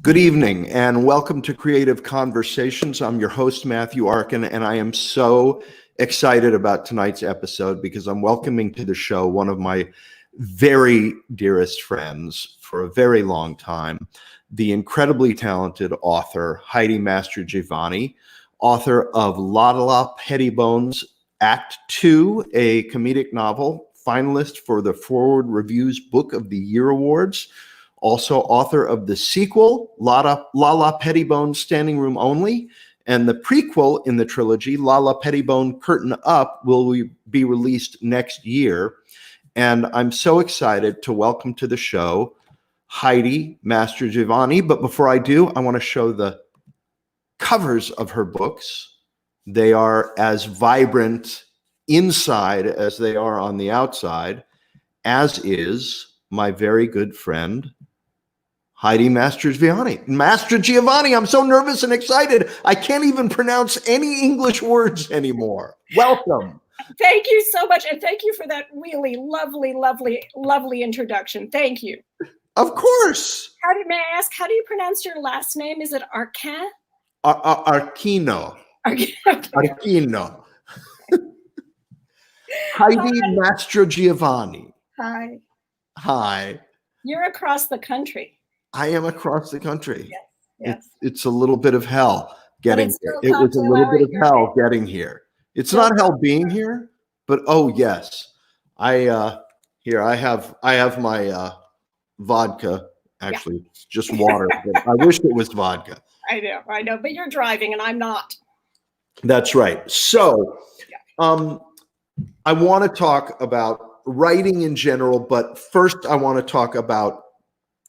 Good evening and welcome to Creative Conversations. I'm your host, Matthew Arkin, and I am so excited about tonight's episode because I'm welcoming to the show one of my very dearest friends for a very long time, the incredibly talented author, Heidi Mastrogiovanni, author of Lala Pettibone's Act 2, a comedic novel, finalist for the Foreword Reviews Book of the Year Awards. Also author of the sequel, Lala Pettibone Standing Room Only, and the prequel in the trilogy, Lala Pettibone Curtain Up, will be released next year. And I'm so excited to welcome to the show Heidi Mastrogiovanni. But before I do, I want to show the covers of her books. They are as vibrant inside as they are on the outside, as is my very good friend, Heidi Mastrogiovanni. I'm so nervous and excited. I can't even pronounce any English words anymore. Welcome. Thank you so much. And thank you for that really lovely introduction. Thank you. Of course. May I ask, how do you pronounce your last name? Is it Arkin? Arquino. Arquino. Heidi Mastrogiovanni. Hi. Hi. You're across the country. I am across the country. Yes. It's a little bit of hell getting here. It was a little bit of hell getting here. It's not hell being here, but oh yes. I have my vodka. Actually, it's just water. But I wish it was vodka. I know, but you're driving and I'm not. That's right. So I want to talk about writing in general, but first I want to talk about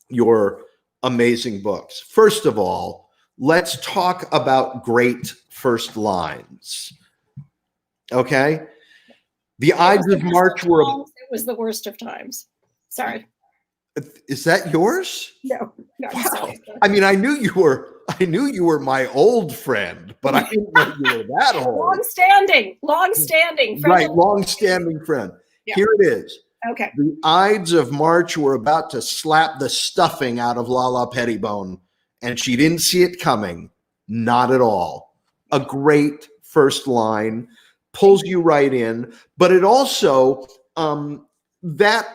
your amazing books. First of all, let's talk about great first lines. Okay? The Ides of March were... It was the worst of times. Sorry. Is that yours? No. Wow. I mean, I knew you were my old friend, but I didn't know you were that old. Long-standing. Right, long-standing friend. Yeah. Here it is. Okay. The Ides of March were about to slap the stuffing out of Lala Pettibone, and she didn't see it coming. Not at all. A great first line, pulls you right in, but it also, that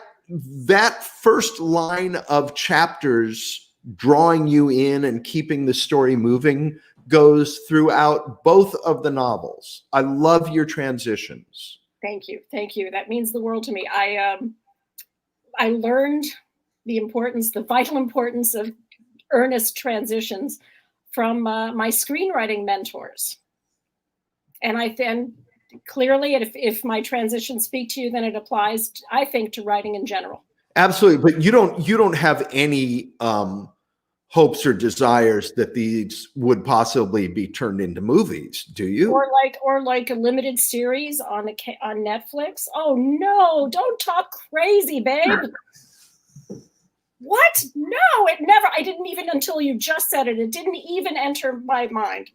first line of chapters drawing you in and keeping the story moving goes throughout both of the novels. I love your transitions. Thank you. That means the world to me. I learned the vital importance of earnest transitions from my screenwriting mentors. And I then clearly, if my transitions speak to you, then it applies, I think, to writing in general. Absolutely. But you don't have any hopes or desires that these would possibly be turned into movies, do you? Or like a limited series on Netflix. Oh no, don't talk crazy, babe. What? No, it never. I didn't even, until you just said it, it didn't even enter my mind.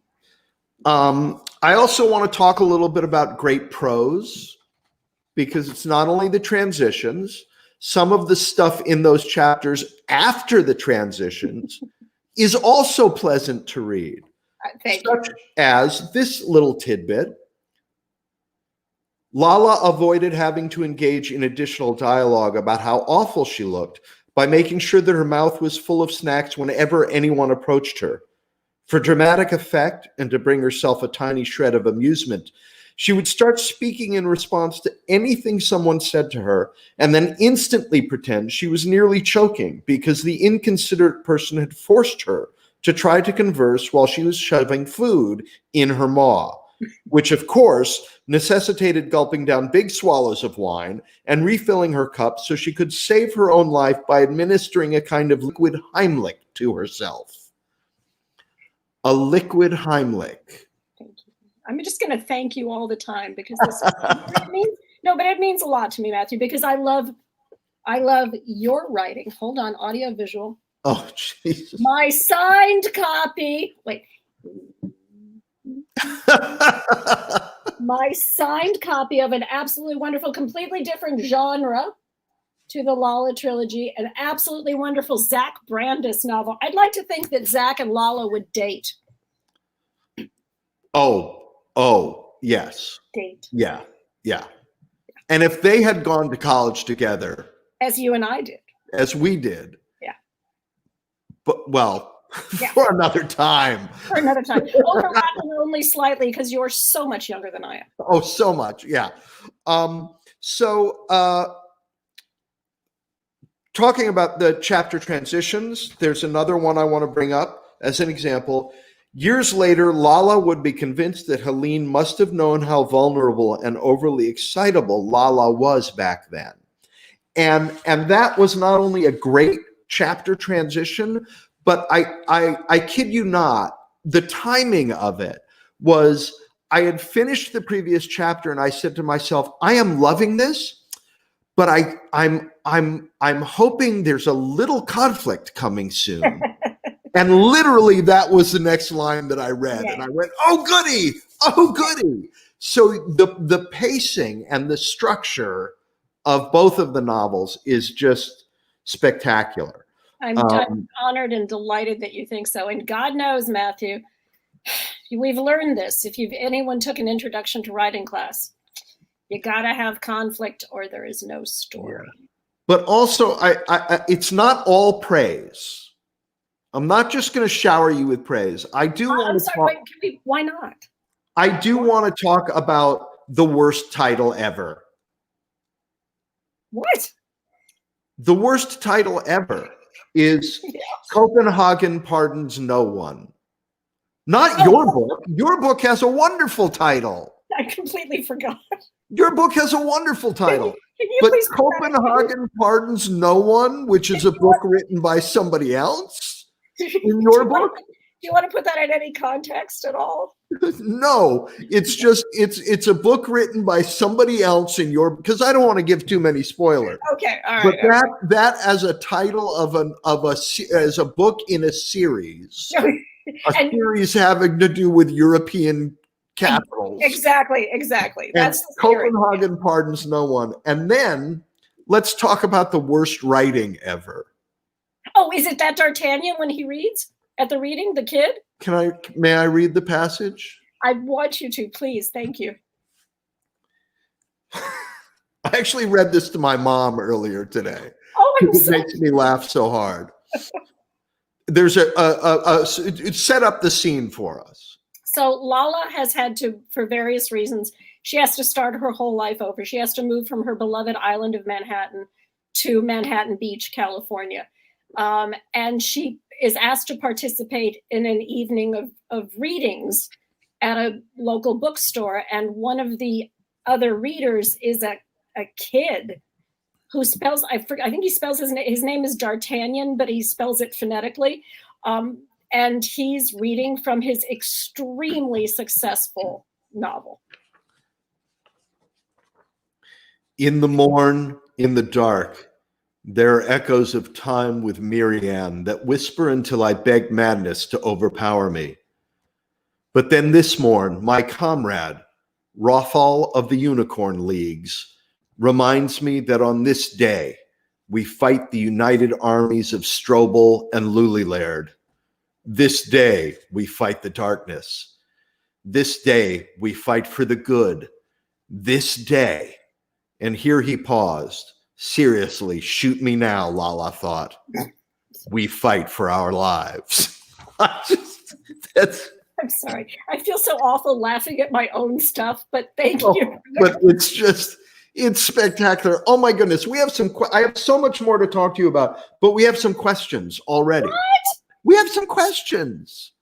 I also want to talk a little bit about great prose, because it's not only the transitions, some of the stuff in those chapters after the transitions is also pleasant to read. Such as this little tidbit. Lala avoided having to engage in additional dialogue about how awful she looked by making sure that her mouth was full of snacks whenever anyone approached her. For dramatic effect and to bring herself a tiny shred of amusement, she would start speaking in response to anything someone said to her and then instantly pretend she was nearly choking because the inconsiderate person had forced her to try to converse while she was shoving food in her maw, which of course necessitated gulping down big swallows of wine and refilling her cup so she could save her own life by administering a kind of liquid Heimlich to herself. A liquid Heimlich. Thank you. I'm just going to thank you all the time because it means a lot to me, Matthew, because I love your writing. Hold on, audio visual. Oh, Jesus. My signed copy. Wait. My signed copy of an absolutely wonderful, completely different genre to the Lala trilogy, an absolutely wonderful Zach Brandis novel. I'd like to think that Zach and Lala would date. Oh, yes. Date. Yeah. And if they had gone to college together, as you and I did, as we did, yeah. But for another time. For another time. Overlapping only slightly because you're so much younger than I am. Oh, so much. Yeah. Talking about the chapter transitions, there's another one I want to bring up as an example. Years later, Lala would be convinced that Helene must have known how vulnerable and overly excitable Lala was back then. And that was not only a great chapter transition, but I kid you not, the timing of it was, I had finished the previous chapter and I said to myself, I am loving this, but I'm hoping there's a little conflict coming soon. And literally that was the next line that I read. Yeah. And I went, oh goody. So the pacing and the structure of both of the novels is just spectacular. I'm honored and delighted that you think so. And God knows, Matthew, we've learned this. If anyone took an introduction to writing class, you gotta have conflict or there is no story. Yeah. But also, I it's not all praise. I'm not just going to shower you with praise. I do want to talk. Why not? I do want to talk about the worst title ever. What? The worst title ever is Copenhagen Pardons No One. Not your book. Your book has a wonderful title. I completely forgot. Your book has a wonderful title. But Copenhagen Pardons No One, which is a book written by somebody else in your book? Do you want to put that in any context at all? No, it's just, it's a book written by somebody else in your, because I don't want to give too many spoilers. Okay, all right. But that as a title as a book in a series, series having to do with European capitals. Exactly. That's the Copenhagen Pardons No One. And then let's talk about the worst writing ever. Oh, is it that D'Artagnan when he reads at the reading, the kid? May I read the passage? I want you to, please. Thank you. I actually read this to my mom earlier today. Oh, it makes me laugh so hard. There's it set up the scene for us. So Lala has had to, for various reasons, she has to start her whole life over. She has to move from her beloved island of Manhattan to Manhattan Beach, California. And she is asked to participate in an evening of readings at a local bookstore. And one of the other readers is a kid who spells, I think he spells his name is D'Artagnan, but he spells it phonetically. And he's reading from his extremely successful novel. In the morn, in the dark, there are echoes of time with Marianne that whisper until I beg madness to overpower me. But then this morn, my comrade, Rothal of the Unicorn Leagues, reminds me that on this day, we fight the united armies of Strobel and Lulilard. This day, we fight the darkness. This day, we fight for the good. This day, and here he paused. Seriously, shoot me now, Lala thought. We fight for our lives. I'm sorry. I feel so awful laughing at my own stuff, but thank you. But it's spectacular. Oh my goodness. I have so much more to talk to you about, but we have some questions already. What? We have some questions.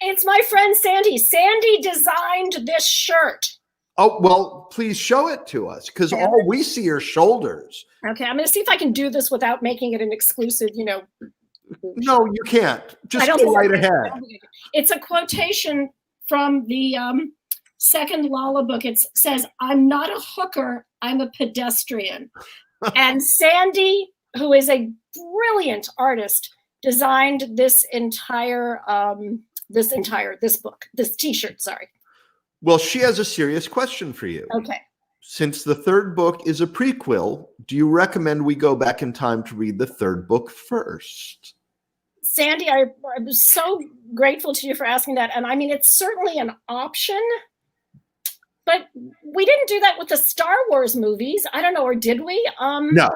It's my friend Sandy. Sandy designed this shirt. Oh, well, please show it to us because all we see are shoulders. Okay, I'm going to see if I can do this without making it an exclusive, No, you can't. Just go right ahead. It's a quotation from the second Lala book. It says, "I'm not a hooker, I'm a pedestrian." And Sandy, who is a brilliant artist, designed this t-shirt, sorry. Well, she has a serious question for you. Okay. since the third book is a prequel, do you recommend we go back in time to read the third book first? Sandy, I'm so grateful to you for asking that. And I mean, it's certainly an option, but we didn't do that with the Star Wars movies. I don't know, or did we? No.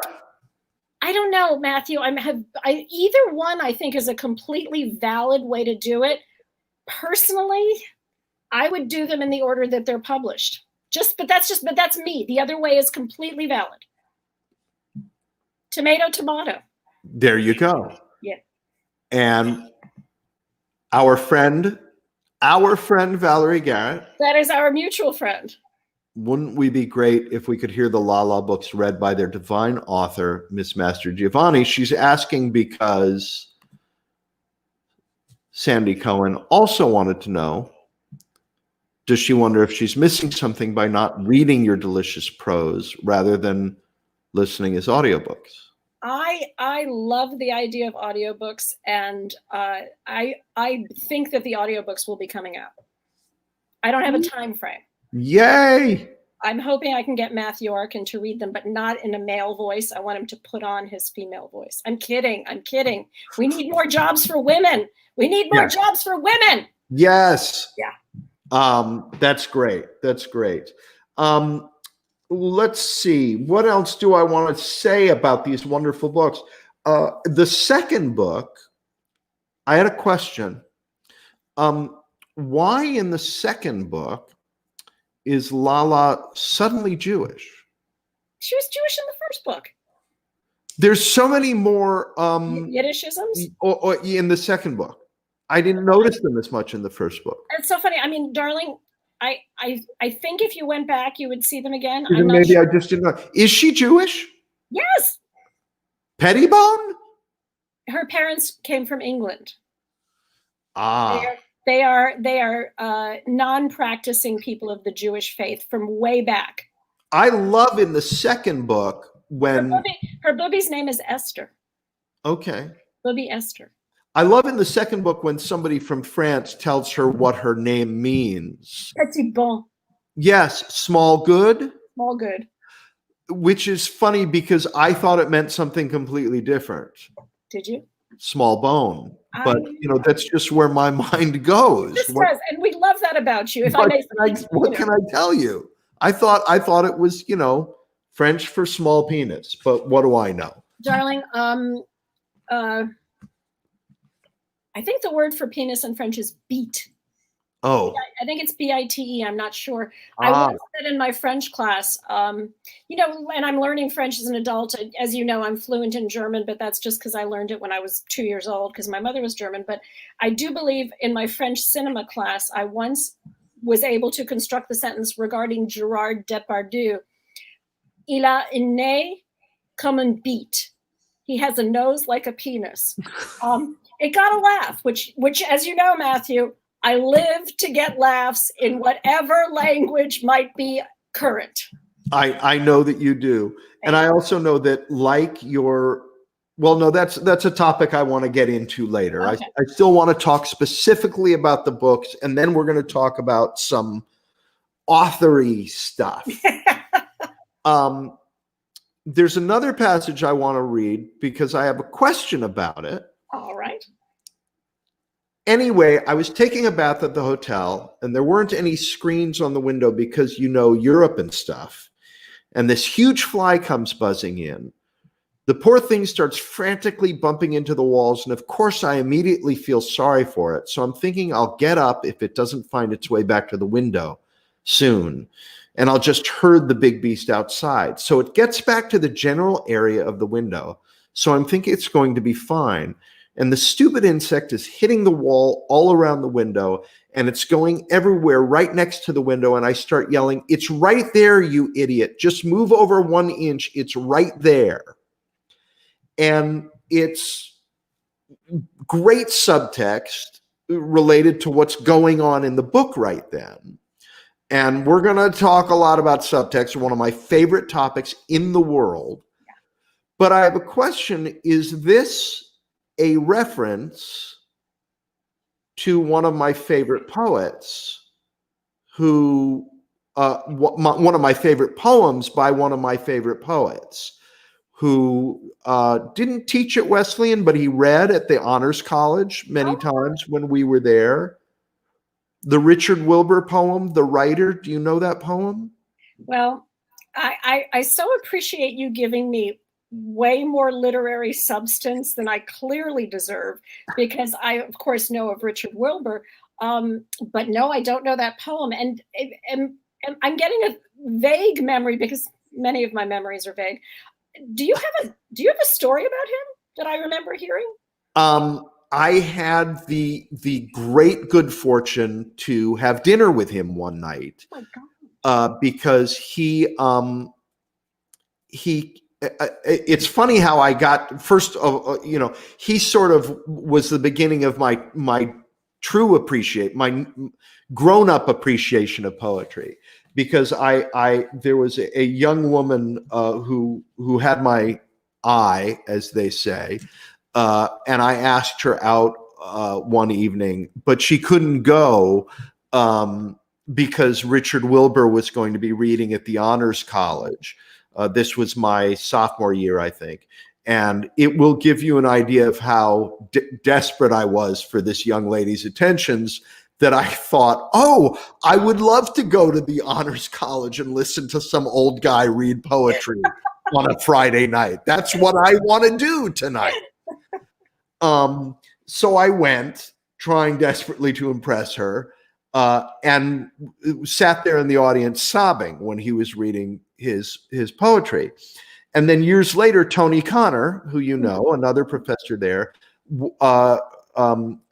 I don't know, Matthew. Either one I think is a completely valid way to do it. Personally, I would do them in the order that they're published. But that's me. The other way is completely valid. Tomato, tomato. There you go. Yeah. And our friend Valerie Garrett. That is our mutual friend. Wouldn't we be great if we could hear the Lala books read by their divine author, Miss Mastrogiovanni? She's asking because Sandy Cohen also wanted to know, does she wonder if she's missing something by not reading your delicious prose rather than listening as audiobooks? I love the idea of audiobooks, and I think that the audiobooks will be coming out. I don't have a time frame. Yay! I'm hoping I can get Matthew Arkin to read them, but not in a male voice. I want him to put on his female voice. I'm kidding. We need more jobs for women. We need more jobs for women. Yes. Yeah. That's great. Let's see. What else do I want to say about these wonderful books? The second book, I had a question. Why in the second book is Lala suddenly Jewish? She was Jewish in the first book. There's so many more Yiddishisms in the second book. I didn't notice them as much in the first book. It's so funny. I mean, darling, I think if you went back, you would see them again. Maybe I just didn't know. Is she Jewish? Yes. Pettibone? Her parents came from England. Ah. They are non-practicing people of the Jewish faith from way back. I love in the second book when her booby's name is Esther. Okay. Booby Esther. I love in the second book when somebody from France tells her what her name means. Pettibone. Yes, small good. Small good. Which is funny because I thought it meant something completely different. Did you? Small bone. But that's just where my mind goes. This does, and we love that about you. What can I tell you? I thought it was, French for small penis, but what do I know? Darling, I think the word for penis in French is bite. Oh. I think it's B-I-T-E. I'm not sure. I once said in my French class, and I'm learning French as an adult. As you know, I'm fluent in German, but that's just because I learned it when I was 2 years old because my mother was German. But I do believe in my French cinema class, I once was able to construct the sentence regarding Gerard Depardieu. Il a un nez comme une bite. He has a nose like a penis. It got a laugh, which, as you know, Matthew, I live to get laughs in whatever language might be current. I know that you do. And I also know that that's a topic I want to get into later. Okay. I still want to talk specifically about the books, and then we're going to talk about some authory stuff. There's another passage I want to read because I have a question about it. All right. Anyway, I was taking a bath at the hotel, and there weren't any screens on the window because, Europe and stuff. And this huge fly comes buzzing in. The poor thing starts frantically bumping into the walls, and of course, I immediately feel sorry for it. So I'm thinking I'll get up if it doesn't find its way back to the window soon, and I'll just herd the big beast outside. So it gets back to the general area of the window. So I'm thinking it's going to be fine. And the stupid insect is hitting the wall all around the window, and it's going everywhere right next to the window. And I start yelling, "It's right there, you idiot. Just move over 1 inch. It's right there." And it's great subtext related to what's going on in the book right then. And we're going to talk a lot about subtext, one of my favorite topics in the world. But I have a question. Is this a reference to one of my favorite poets who one of my favorite poems by one of my favorite poets who didn't teach at Wesleyan, but he read at the Honors College many times when we were there. The Richard Wilber poem, The Writer. Do you know that poem? Well, I so appreciate you giving me way more literary substance than I clearly deserve, because I, of course, know of Richard Wilber, but no, I don't know that poem. And I'm getting a vague memory, because many of my memories are vague. Do you have a story about him that I remember hearing? I had the great good fortune to have dinner with him one night, because he it's funny how I got first, he sort of was the beginning of my true my grown-up appreciation of poetry, because there was a young woman who had my eye, as they say, and I asked her out one evening, but she couldn't go because Richard Wilber was going to be reading at the Honors College. This was my sophomore year, I think. And it will give you an idea of how desperate I was for this young lady's attentions, that I thought, oh, I would love to go to the Honors College and listen to some old guy read poetry on a Friday night. That's what I want to do tonight. So I went, trying desperately to impress her, and sat there in the audience sobbing when he was reading his poetry. And then years later, Tony Connor, who you know, another professor there, I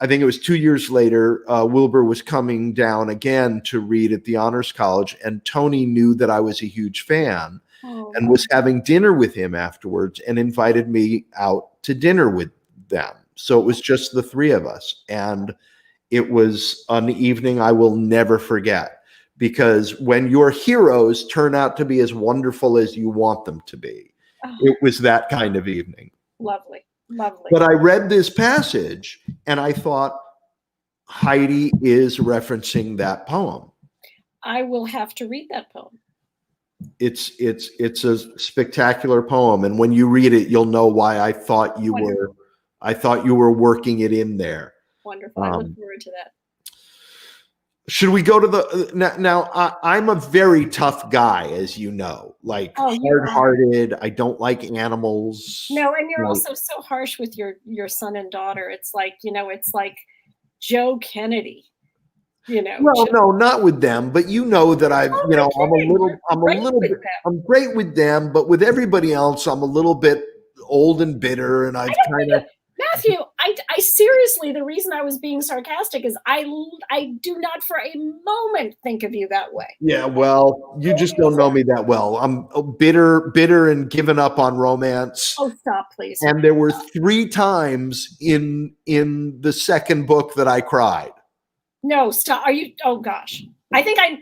think it was 2 years later, Wilber was coming down again to read at the Honors College, and Tony knew that I was a huge fan and was having dinner with him afterwards and invited me out to dinner with them. So it was just the three of us. And it was an evening I will never forget, because when your heroes turn out to be as wonderful as you want them to be, it was that kind of evening. Lovely, lovely. But I read this passage and I thought, Heidi is referencing that poem. I will have to read that poem. It's a spectacular poem, and when you read it, you'll know why I thought you were working it in there. Wonderful. I look forward to that. Should we go to the now? I'm a very tough guy, as you know, like hard-hearted. I don't like animals. No, and you're also so harsh with your son and daughter. It's like, it's like Joe Kennedy. Well, no, not with them, but you know that I'm great with them, but with everybody else, I'm a little bit old and bitter, and I've kind of. Matthew, I seriously, the reason I was being sarcastic is I do not for a moment think of you that way. Yeah, well, you just don't know me that well. I'm bitter and given up on romance. Oh, stop, please. And there were 3 times in the second book that I cried. No, stop. Are you? Oh gosh, I think I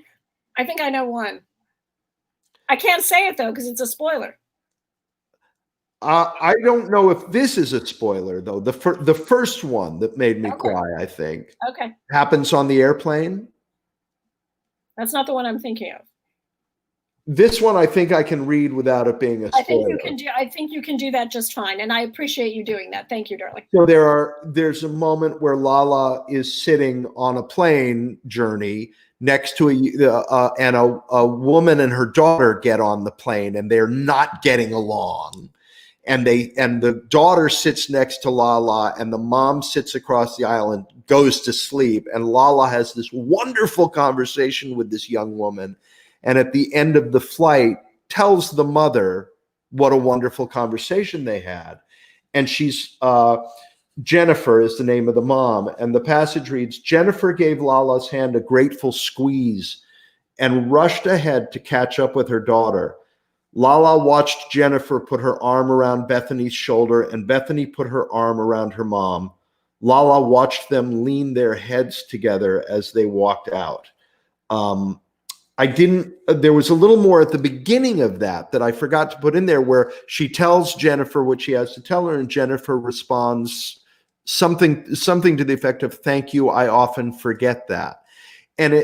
know one. I can't say it though because it's a spoiler. I don't know if this is a spoiler though. The first one that made me cry, I think, happens on the airplane. That's not the one I'm thinking of. This one, I think I can read without it being a spoiler. I think you can do that just fine, and I appreciate you doing that. Thank you, darling. So there's a moment where Lala is sitting on a plane journey next to a woman and her daughter get on the plane, and they're not getting along. And the daughter sits next to Lala, and the mom sits across the aisle and goes to sleep. And Lala has this wonderful conversation with this young woman. And at the end of the flight, tells the mother what a wonderful conversation they had. And she's, Jennifer is the name of the mom. And the passage reads, Jennifer gave Lala's hand a grateful squeeze and rushed ahead to catch up with her daughter. Lala watched Jennifer put her arm around Bethany's shoulder, and Bethany put her arm around her mom. Lala watched them lean their heads together as they walked out. There was a little more at the beginning of that I forgot to put in there, where she tells Jennifer what she has to tell her, and Jennifer responds something to the effect of, thank you, I often forget that. And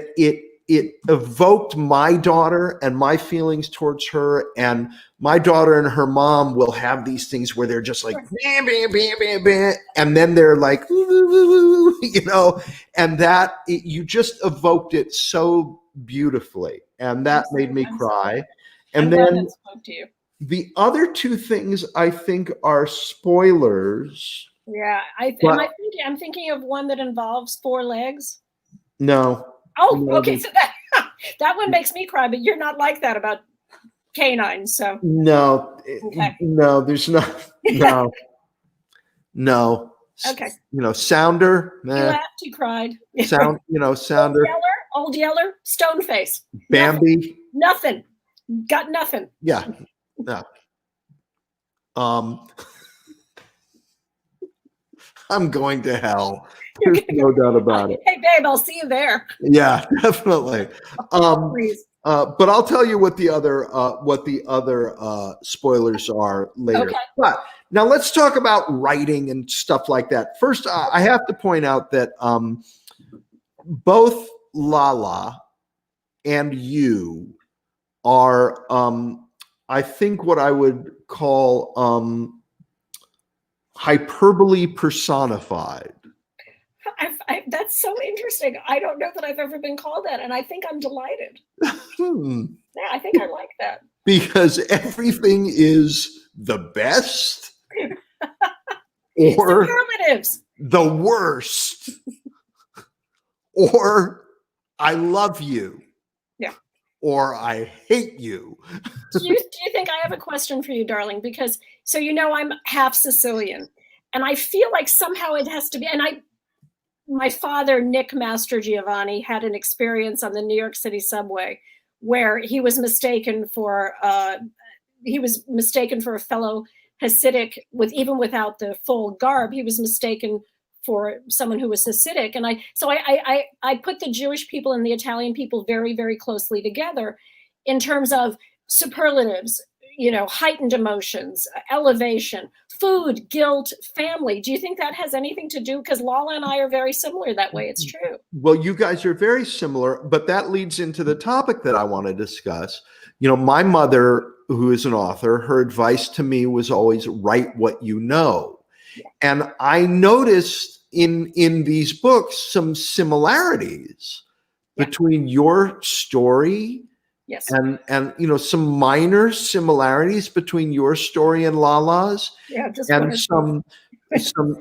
it evoked my daughter and my feelings towards her, and my daughter and her mom will have these things where they're just like bam, bam, bam, bam, bam, and then they're like woo, woo, woo, woo, you know, and that you just evoked it so beautifully, and that made me cry. And then the other two things I think are spoilers. Yeah, I'm thinking of one that involves 4 legs. No. Oh, no, okay. So that one makes me cry, but you're not like that about canines. So no, okay. No, there's not. No, no. Okay. You know, Sounder. You laughed, you cried. Sound. You know, Sounder. Old Yeller, Stone Face. Bambi. Nothing. Got nothing. Yeah. No. I'm going to hell. There's no doubt about it. Hey, babe, I'll see you there. Yeah, definitely. Please. But I'll tell you what the other spoilers are later. Okay. But now let's talk about writing and stuff like that. First, I have to point out that both Lala and you are, I think, what I would call hyperbole personified. That's so interesting. I don't know that I've ever been called that, and I think I'm delighted. Yeah, I think I like that. Because everything is the best or superlatives, the worst, or I love you. Yeah. Or I hate you. Do you think I have a question for you, darling? Because so you know I'm half Sicilian, and I feel like somehow it has to be. And my father, Nick Mastrogiovanni, had an experience on the New York City subway where he was mistaken for a fellow Hasidic even without the full garb. He was mistaken for someone who was Hasidic. And I put the Jewish people and the Italian people very, very closely together in terms of superlatives, you know, heightened emotions, elevation, food, guilt, family. Do you think that has anything to do? Because Lala and I are very similar that way. It's true. Well, you guys are very similar, but that leads into the topic that I want to discuss. You know, my mother, who is an author, her advice to me was always write what you know. Yeah. And I noticed in these books some similarities between your story. Yes. And you know, some minor similarities between your story and Lala's. Yeah, just and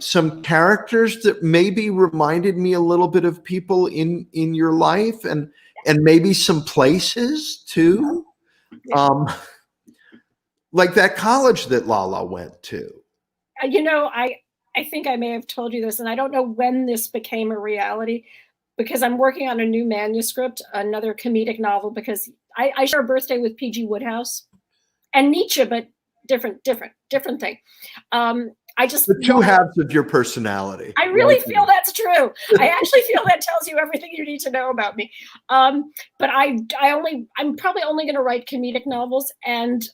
some characters that maybe reminded me a little bit of people in your life, and maybe some places too. Yeah. Like that college that Lala went to. You know, I think I may have told you this, and I don't know when this became a reality, because I'm working on a new manuscript, another comedic novel, because I share a birthday with P.G. Wodehouse and Nietzsche, but different thing. I just the two halves of your personality. I really feel that's true. I actually feel that tells you everything you need to know about me. But I'm probably only going to write comedic novels, and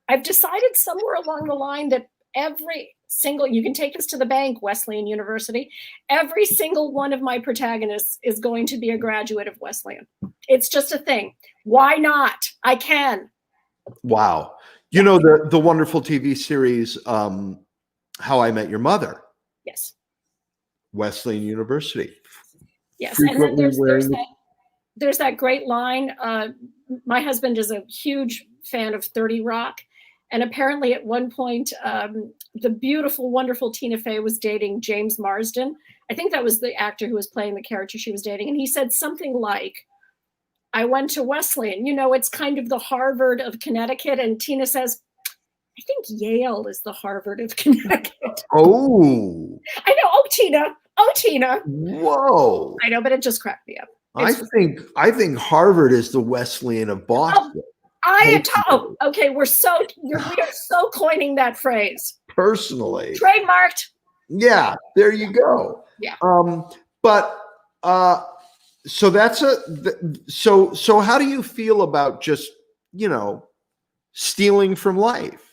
I've decided somewhere along the line that every single, you can take this to the bank, Wesleyan University, every single one of my protagonists is going to be a graduate of Wesleyan. It's just a thing. Why not? I can. Wow. You know, the wonderful TV series, How I Met Your Mother. Yes. Wesleyan University. Yes. And then there's that great line. My husband is a huge fan of 30 Rock. And apparently at one point, the beautiful, wonderful Tina Fey was dating James Marsden. I think that was the actor who was playing the character she was dating. And he said something like, I went to Wesleyan. You know, it's kind of the Harvard of Connecticut. And Tina says, I think Yale is the Harvard of Connecticut. Oh. I know. Oh, Tina. Oh, Tina. Whoa. I know, but it just cracked me up. I think Harvard is the Wesleyan of Boston. Okay, we are so coining that phrase. Personally. Trademarked. Yeah, there you go. Yeah. So that's so how do you feel about just, you know, stealing from life?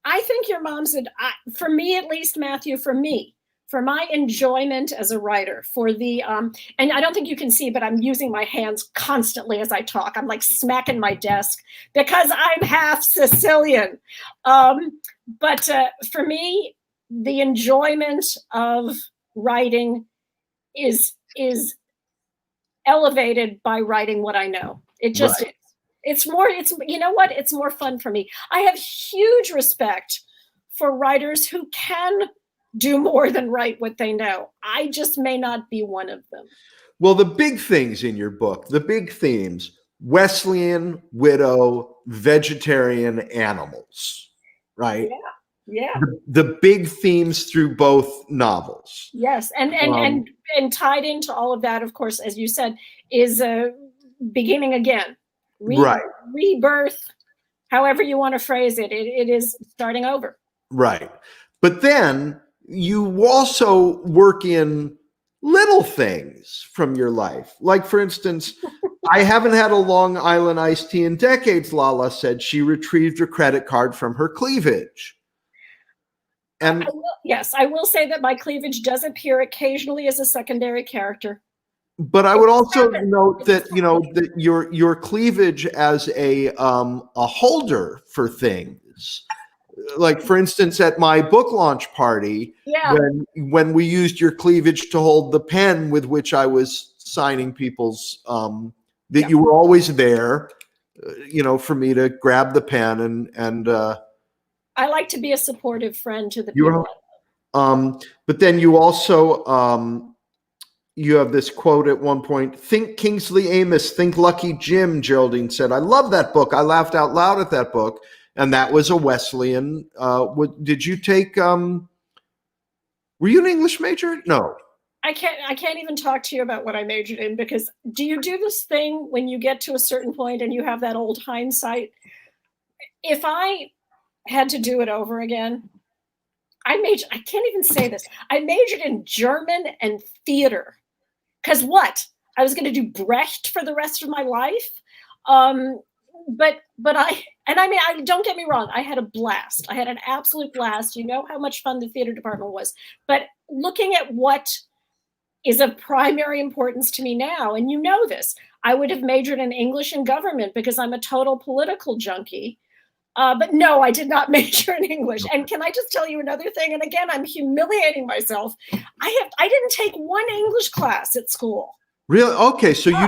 I think your mom said, for me at least, Matthew, for me, for my enjoyment as a writer, for the, and I don't think you can see, but I'm using my hands constantly as I talk. I'm like smacking my desk because I'm half Sicilian. But for me, the enjoyment of writing is elevated by writing what I know. It just is. It's more, you know what? It's more fun for me. I have huge respect for writers who can do more than write what they know. I just may not be one of them. Well, the big things in your book, the big themes: Wesleyan, widow, vegetarian, animals, right? Yeah. The big themes through both novels. Yes, and tied into all of that, of course, as you said, is beginning again, rebirth, however you want to phrase it. It is starting over. Right, but then you also work in little things from your life. Like, for instance, I haven't had a Long Island iced tea in decades, Lala said. She retrieved her credit card from her cleavage. And I will say that my cleavage does appear occasionally as a secondary character. But I would also note that, you know, that your cleavage as a holder for things. Like, for instance, at my book launch party, when we used your cleavage to hold the pen with which I was signing people's, that you were always there, you know, for me to grab the pen and I like to be a supportive friend to the people. But then you also you have this quote at one point: "Think Kingsley Amis, think Lucky Jim," Geraldine said. I love that book. I laughed out loud at that book. And that was a Wesleyan. Did you take, were you an English major? No. I can't even talk to you about what I majored in, because do you do this thing when you get to a certain point and you have that old hindsight? If I had to do it over again, I can't even say this. I majored in German and theater. Because what? I was going to do Brecht for the rest of my life? But I don't get me wrong, I had a blast. I had an absolute blast. You know how much fun the theater department was. But looking at what is of primary importance to me now, and you know this, I would have majored in English and government because I'm a total political junkie. But no, I did not major in English. And can I just tell you another thing? And again, I'm humiliating myself. I didn't take one English class at school. Really? Okay, so you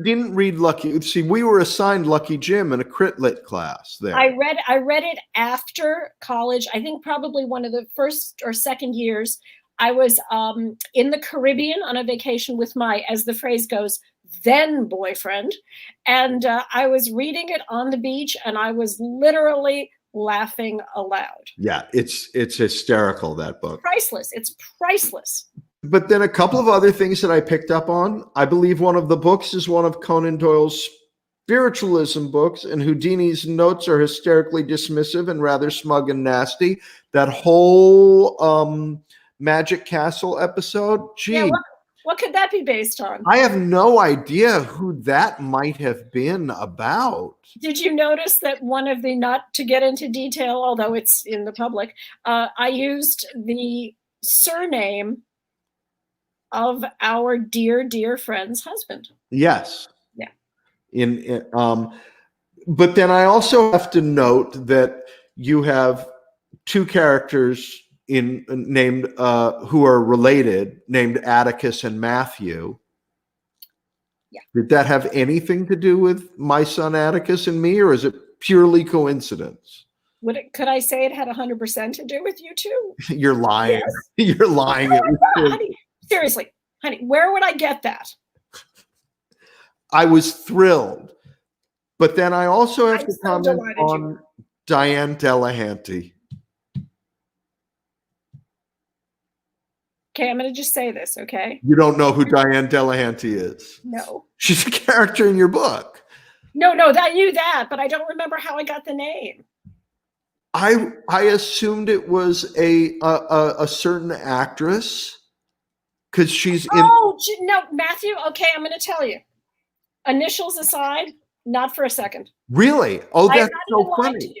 didn't read Lucky. See, we were assigned Lucky Jim in a crit lit class there. I read it after college. I think probably one of the first or second years. I was in the Caribbean on a vacation with my, as the phrase goes, then boyfriend. And I was reading it on the beach and I was literally laughing aloud. Yeah, it's hysterical, that book. Priceless. It's priceless. But then a couple of other things that I picked up on. I believe one of the books is one of Conan Doyle's spiritualism books, and Houdini's notes are hysterically dismissive and rather smug and nasty. That whole Magic Castle episode, gee. Yeah, what could that be based on? I have no idea who that might have been about. Did you notice that one of the, not to get into detail, although it's in the public, I used the surname of our dear friend's husband. Yes. Yeah. But then I also have to note that you have two characters named who are related, named Atticus and Matthew. Yeah. Did that have anything to do with my son Atticus and me, or is it purely coincidence? Could I say it had 100% to do with you two? You're lying. Yes. You're lying. Honey, seriously, honey, where would I get that? I was thrilled. But then I also have to comment on Diane Delahanty. Okay, I'm going to just say this, okay? You don't know who Diane Delahanty is? No. She's a character in your book. No, I knew that, but I don't remember how I got the name. I assumed it was a certain actress because she's in. Oh no, Matthew. Okay, I'm going to tell you. Initials aside, not for a second. Really? Oh, that's so funny.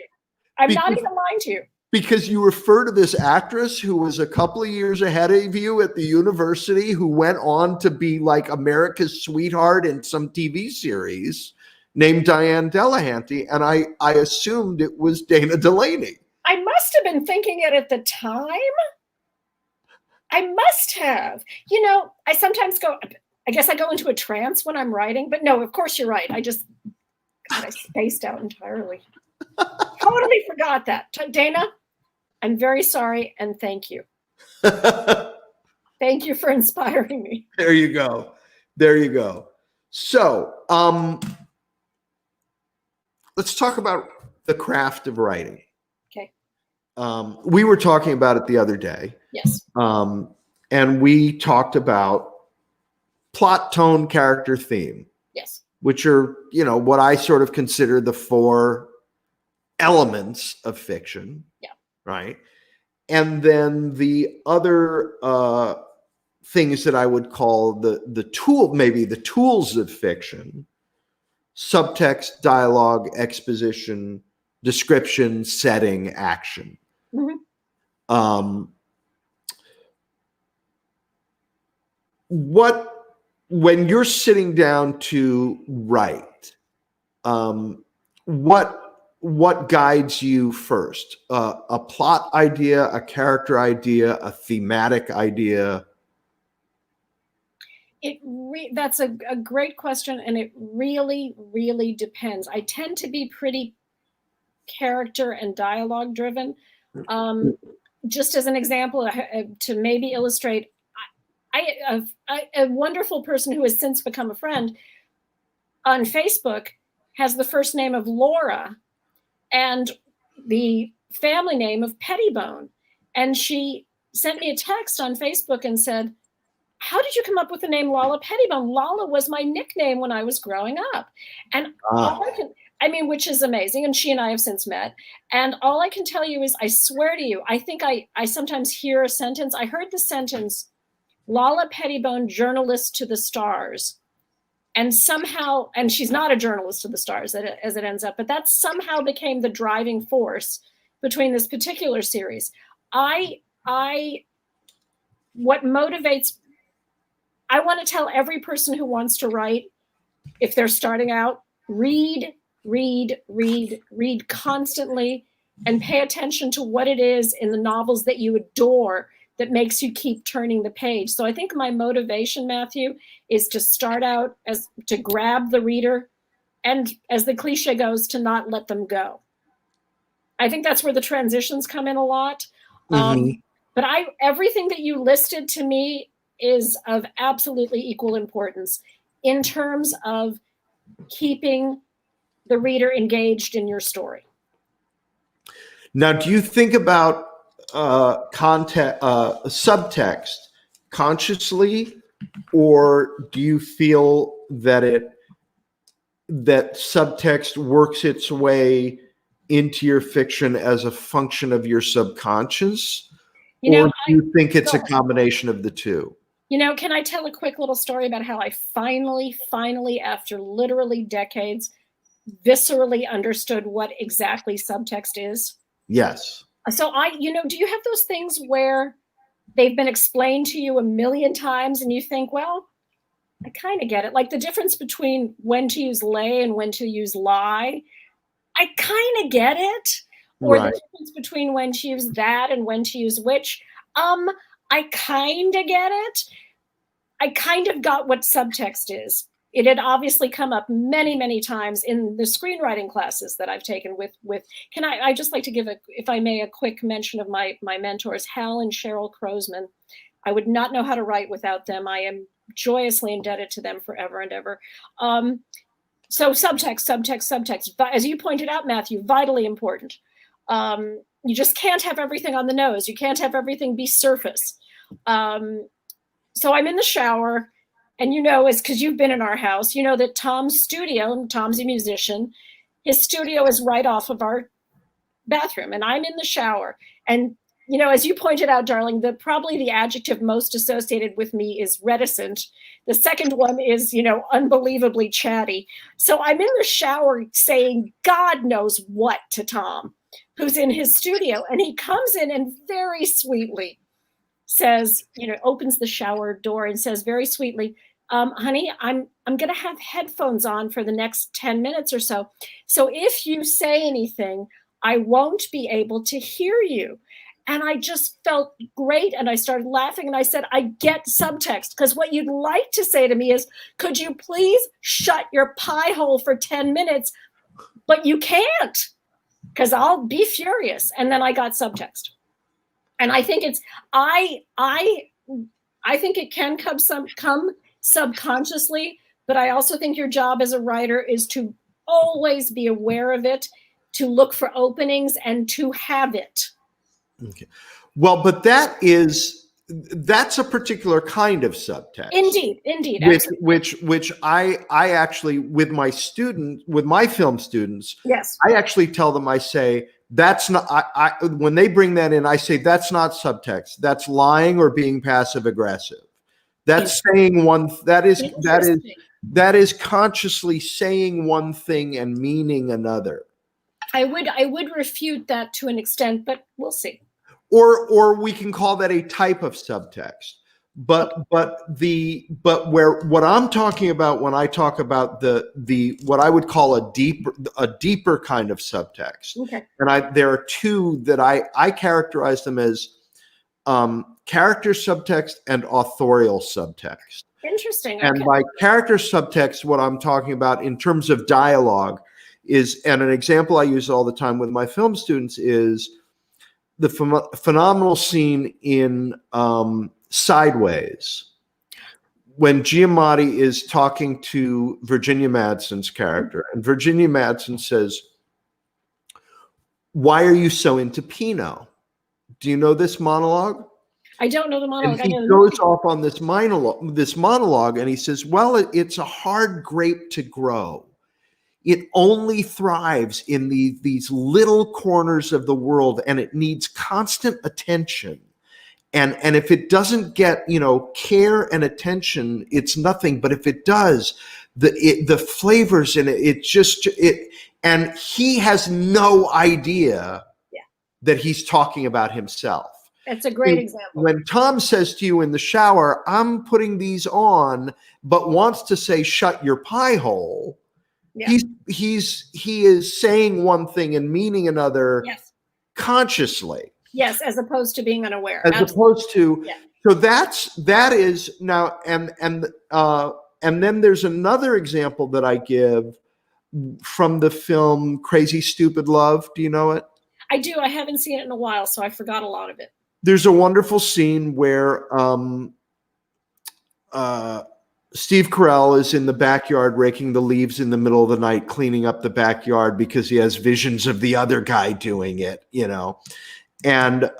I'm not even lying to you. because you refer to this actress who was a couple of years ahead of you at the university, who went on to be like America's sweetheart in some TV series named Diane Delahanty, and I assumed it was Dana Delaney. I must have been thinking it at the time. I must have. You know, I sometimes I guess I go into a trance when I'm writing, but no, of course you're right. I spaced out entirely. Totally forgot that. Dana, I'm very sorry, and thank you. Thank you for inspiring me. There you go. There you go. So, let's talk about the craft of writing. Okay. We were talking about it the other day. Yes. And we talked about plot, tone, character, theme. Yes. Which are, what I sort of consider the 4 elements of fiction. Yeah. Right. And then the other things that I would call the tools of fiction: subtext, dialogue, exposition, description, setting, action. Mm-hmm. When you're sitting down to write, what guides you first? A plot idea, a character idea, a thematic idea? That's a great question, and it really, really depends. I tend to be pretty character and dialogue driven. Just as an example, to maybe illustrate, a wonderful person who has since become a friend on Facebook has the first name of Laura and the family name of Pettibone. And she sent me a text on Facebook and said, "How did you come up with the name Lala Pettibone? Lala was my nickname when I was growing up." And which is amazing. And she and I have since met. And all I can tell you is, I swear to you, I think I sometimes hear a sentence. I heard the sentence, "Lala Pettibone, journalist to the stars." And somehow, and she's not a journalist to the stars as it ends up, but that somehow became the driving force between this particular series. What motivates, I want to tell every person who wants to write, if they're starting out, read constantly, and pay attention to what it is in the novels that you adore that makes you keep turning the page. So I think my motivation, Matthew, is to start out to grab the reader, and as the cliche goes, to not let them go. I think that's where the transitions come in a lot. Mm-hmm. But everything that you listed to me is of absolutely equal importance in terms of keeping the reader engaged in your story. Now, do you think about subtext consciously, or do you feel that subtext works its way into your fiction as a function of your subconscious? Or do you think it's a combination of the two? Can I tell a quick little story about how I finally, after literally decades, viscerally understood what exactly subtext is? Yes. So do you have those things where they've been explained to you a million times and you think, well, I kind of get it. Like the difference between when to use lay and when to use lie. I kind of get it. Or right. The difference between when to use that and when to use which. I kind of get it. I kind of got what subtext is. It had obviously come up many, many times in the screenwriting classes that I've taken with I just like to give if I may, a quick mention of my mentors, Hal and Cheryl Crozman. I would not know how to write without them. I am joyously indebted to them forever and ever. So subtext. As you pointed out, Matthew, vitally important. You just can't have everything on the nose. You can't have everything be surface. So I'm in the shower, and because you've been in our house, that Tom's studio, and Tom's a musician, his studio is right off of our bathroom, and I'm in the shower. And, as you pointed out, darling, probably the adjective most associated with me is reticent. The second one is, unbelievably chatty. So I'm in the shower saying God knows what to Tom. who's in his studio, and he comes in and very sweetly says, opens the shower door and says very sweetly, honey, I'm going to have headphones on for the next 10 minutes or so. So if you say anything, I won't be able to hear you. And I just felt great. And I started laughing and I said, I get subtext, because what you'd like to say to me is, could you please shut your pie hole for 10 minutes? But you can't, because I'll be furious. And then I got subtext. And I think I think it can come subconsciously, but I also think your job as a writer is to always be aware of it, to look for openings and to have it. Okay. Well, but that's a particular kind of subtext. Indeed. Which I actually, with my film students, yes, I actually tell them, I say, that's not, when they bring that in, I say, that's not subtext. That's lying or being passive aggressive. That's saying that is consciously saying one thing and meaning another. I would refute that to an extent, but we'll see. Or we can call that a type of subtext. But what I'm talking about when I talk about the what I would call a deeper kind of subtext. Okay. And there are two that I characterize them as character subtext and authorial subtext. Interesting. And by character subtext, what I'm talking about in terms of dialogue is, and an example I use all the time with my film students is the phenomenal scene in Sideways, when Giamatti is talking to Virginia Madsen's character, and Virginia Madsen says, "Why are you so into Pinot?" Do you know this monologue? I don't know the monologue. And he goes off on this monologue, and he says, "Well, it's a hard grape to grow. It only thrives in these little corners of the world, and it needs constant attention. And if it doesn't get, care and attention, it's nothing. But if it does, the flavors in it, and he has no idea that he's talking about himself." That's a great example. When Tom says to you in the shower, "I'm putting these on," but wants to say, "Shut your pie hole." Yeah. He is saying one thing and meaning another. Yes. Consciously. Yes, as opposed to being unaware. As opposed to, so that is now, and then there's another example that I give from the film Crazy Stupid Love. Do you know it? I do. I haven't seen it in a while, so I forgot a lot of it. There's a wonderful scene where Steve Carell is in the backyard raking the leaves in the middle of the night, cleaning up the backyard because he has visions of the other guy doing it, And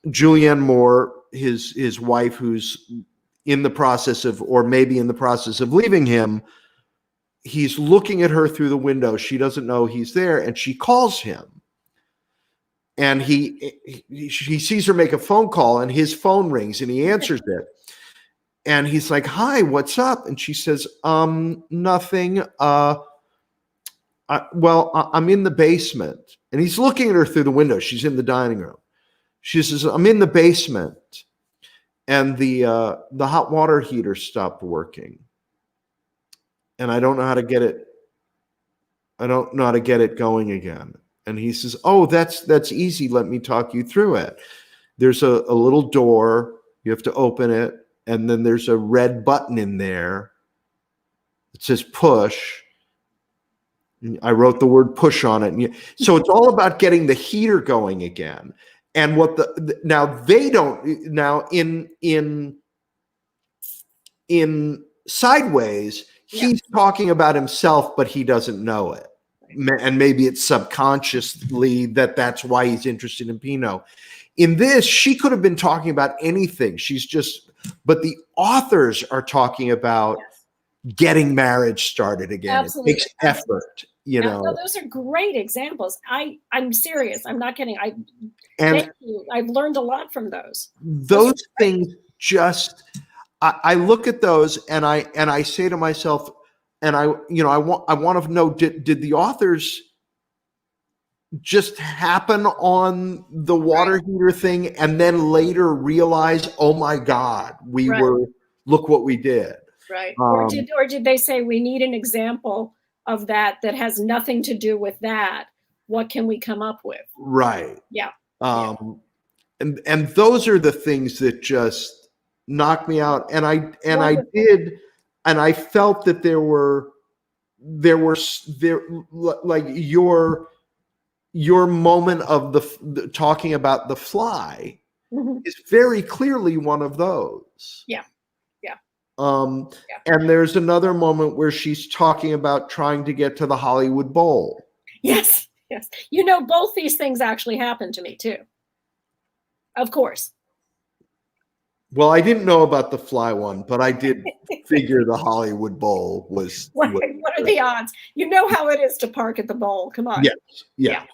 Julianne Moore, his wife, who's in the process of, or maybe in the process of leaving him, he's looking at her through the window. She doesn't know he's there, and she calls him. And she sees her make a phone call, and his phone rings, and he answers it. And he's like, "Hi, what's up?" And she says, "Nothing. I'm in the basement." And he's looking at her through the window. She's in the dining room. She says, "I'm in the basement, and the hot water heater stopped working, and I don't know how to get it. I don't know how to get it going again." And he says, "Oh, that's easy. Let me talk you through it. There's a little door. You have to open it, and then there's a red button in there. It says push. I wrote the word push on it. So it's all about getting the heater going again." And what in Sideways, he's talking about himself, but he doesn't know it. And maybe it's subconsciously that's why he's interested in Pinot. In this, she could have been talking about anything. But the authors are talking about getting marriage started again. Absolutely. It takes effort, No, those are great examples. I'm serious. I'm not kidding. Thank you. I've learned a lot from those. Those things I look at those and I say to myself, and I want to know, did the authors just happen on the water heater thing and then later realize, oh my God, look what we did. Right. Or did they say we need an example of that has nothing to do with that? What can we come up with? Right. Yeah. And those are the things that just knocked me out. And I felt that there were like your moment of the talking about The Fly is very clearly one of those. Yeah. And there's another moment where she's talking about trying to get to the Hollywood Bowl. Yes. Both these things actually happened to me too. Of course. Well, I didn't know about the Fly one, but I did figure the Hollywood Bowl was. What are the odds? You know how it is to park at the bowl. Come on. Yes. Yeah.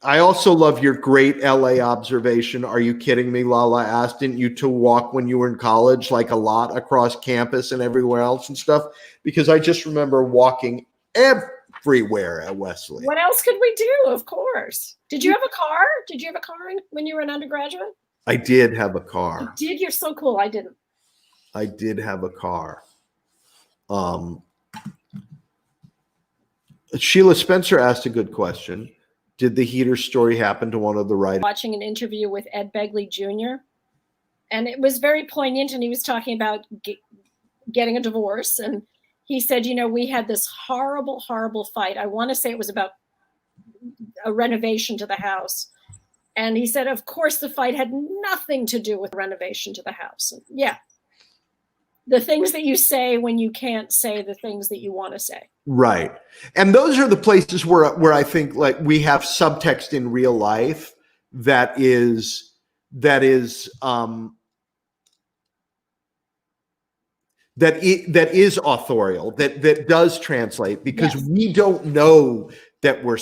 I also love your great LA observation. Are you kidding me? Lala asked, didn't you two walk when you were in college, like a lot across campus and everywhere else and stuff? Because I just remember walking everywhere at Wesleyan. What else could we do? Of course. Did you have a car? Did you have a car when you were an undergraduate? I did have a car. You did? You're so cool. I didn't. I did have a car. Sheila Spencer asked a good question. Did the heater story happen to one of the writers? Watching an interview with Ed Begley Jr. and it was very poignant, and he was talking about getting a divorce, and he said, we had this horrible, horrible fight. I want to say it was about a renovation to the house. And he said, of course, the fight had nothing to do with renovation to the house. Yeah. The things that you say when you can't say the things that you want to say. Right. And those are the places where I think like we have subtext in real life that is authorial, that does translate, because we don't know that we're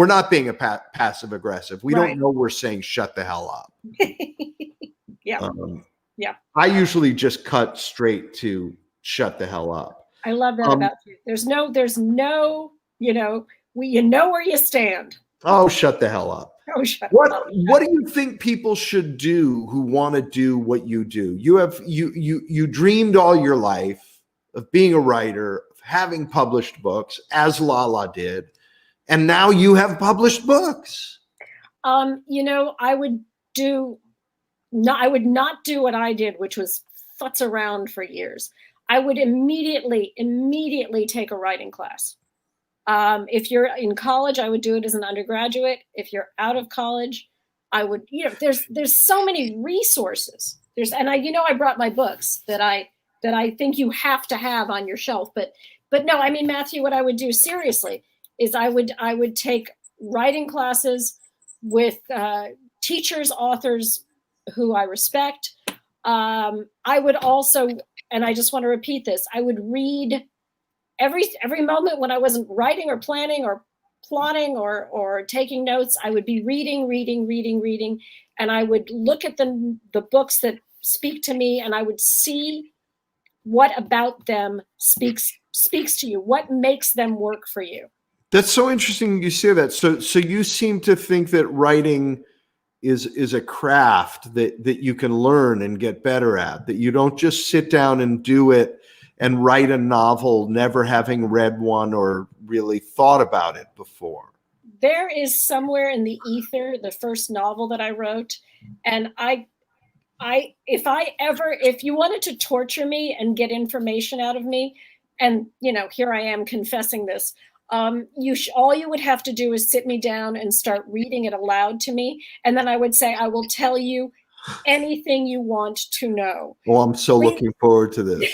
not being a passive aggressive. We don't know we're saying shut the hell up. I usually just cut straight to shut the hell up. I love that about you. There's no, you know where you stand. Oh, shut the hell up. Oh, shut what up. What do you think people should do who want to do what you do? You dreamed all your life of being a writer, of having published books, as Lala did, and now you have published books. I would not do what I did, which was futz around for years. I would immediately take a writing class. If you're in college, I would do it as an undergraduate. If you're out of college, I would, there's so many resources. I brought my books that I think you have to have on your shelf. But no, I mean, Matthew, what I would do seriously is I would take writing classes with teachers, authors who I respect. I would also, and I just want to repeat this, I would read every moment when I wasn't writing or planning or plotting or taking notes. I would be reading, and I would look at the books that speak to me, and I would see what about them speaks to you, what makes them work for you. That's so interesting you say that. So you seem to think that writing is a craft that you can learn and get better at, that you don't just sit down and do it and write a novel, never having read one or really thought about it before. There is somewhere in the ether, the first novel that I wrote. And if you wanted to torture me and get information out of me, and here I am confessing this, all you would have to do is sit me down and start reading it aloud to me. And then I would say, I will tell you anything you want to know. Well, I'm so looking forward to this.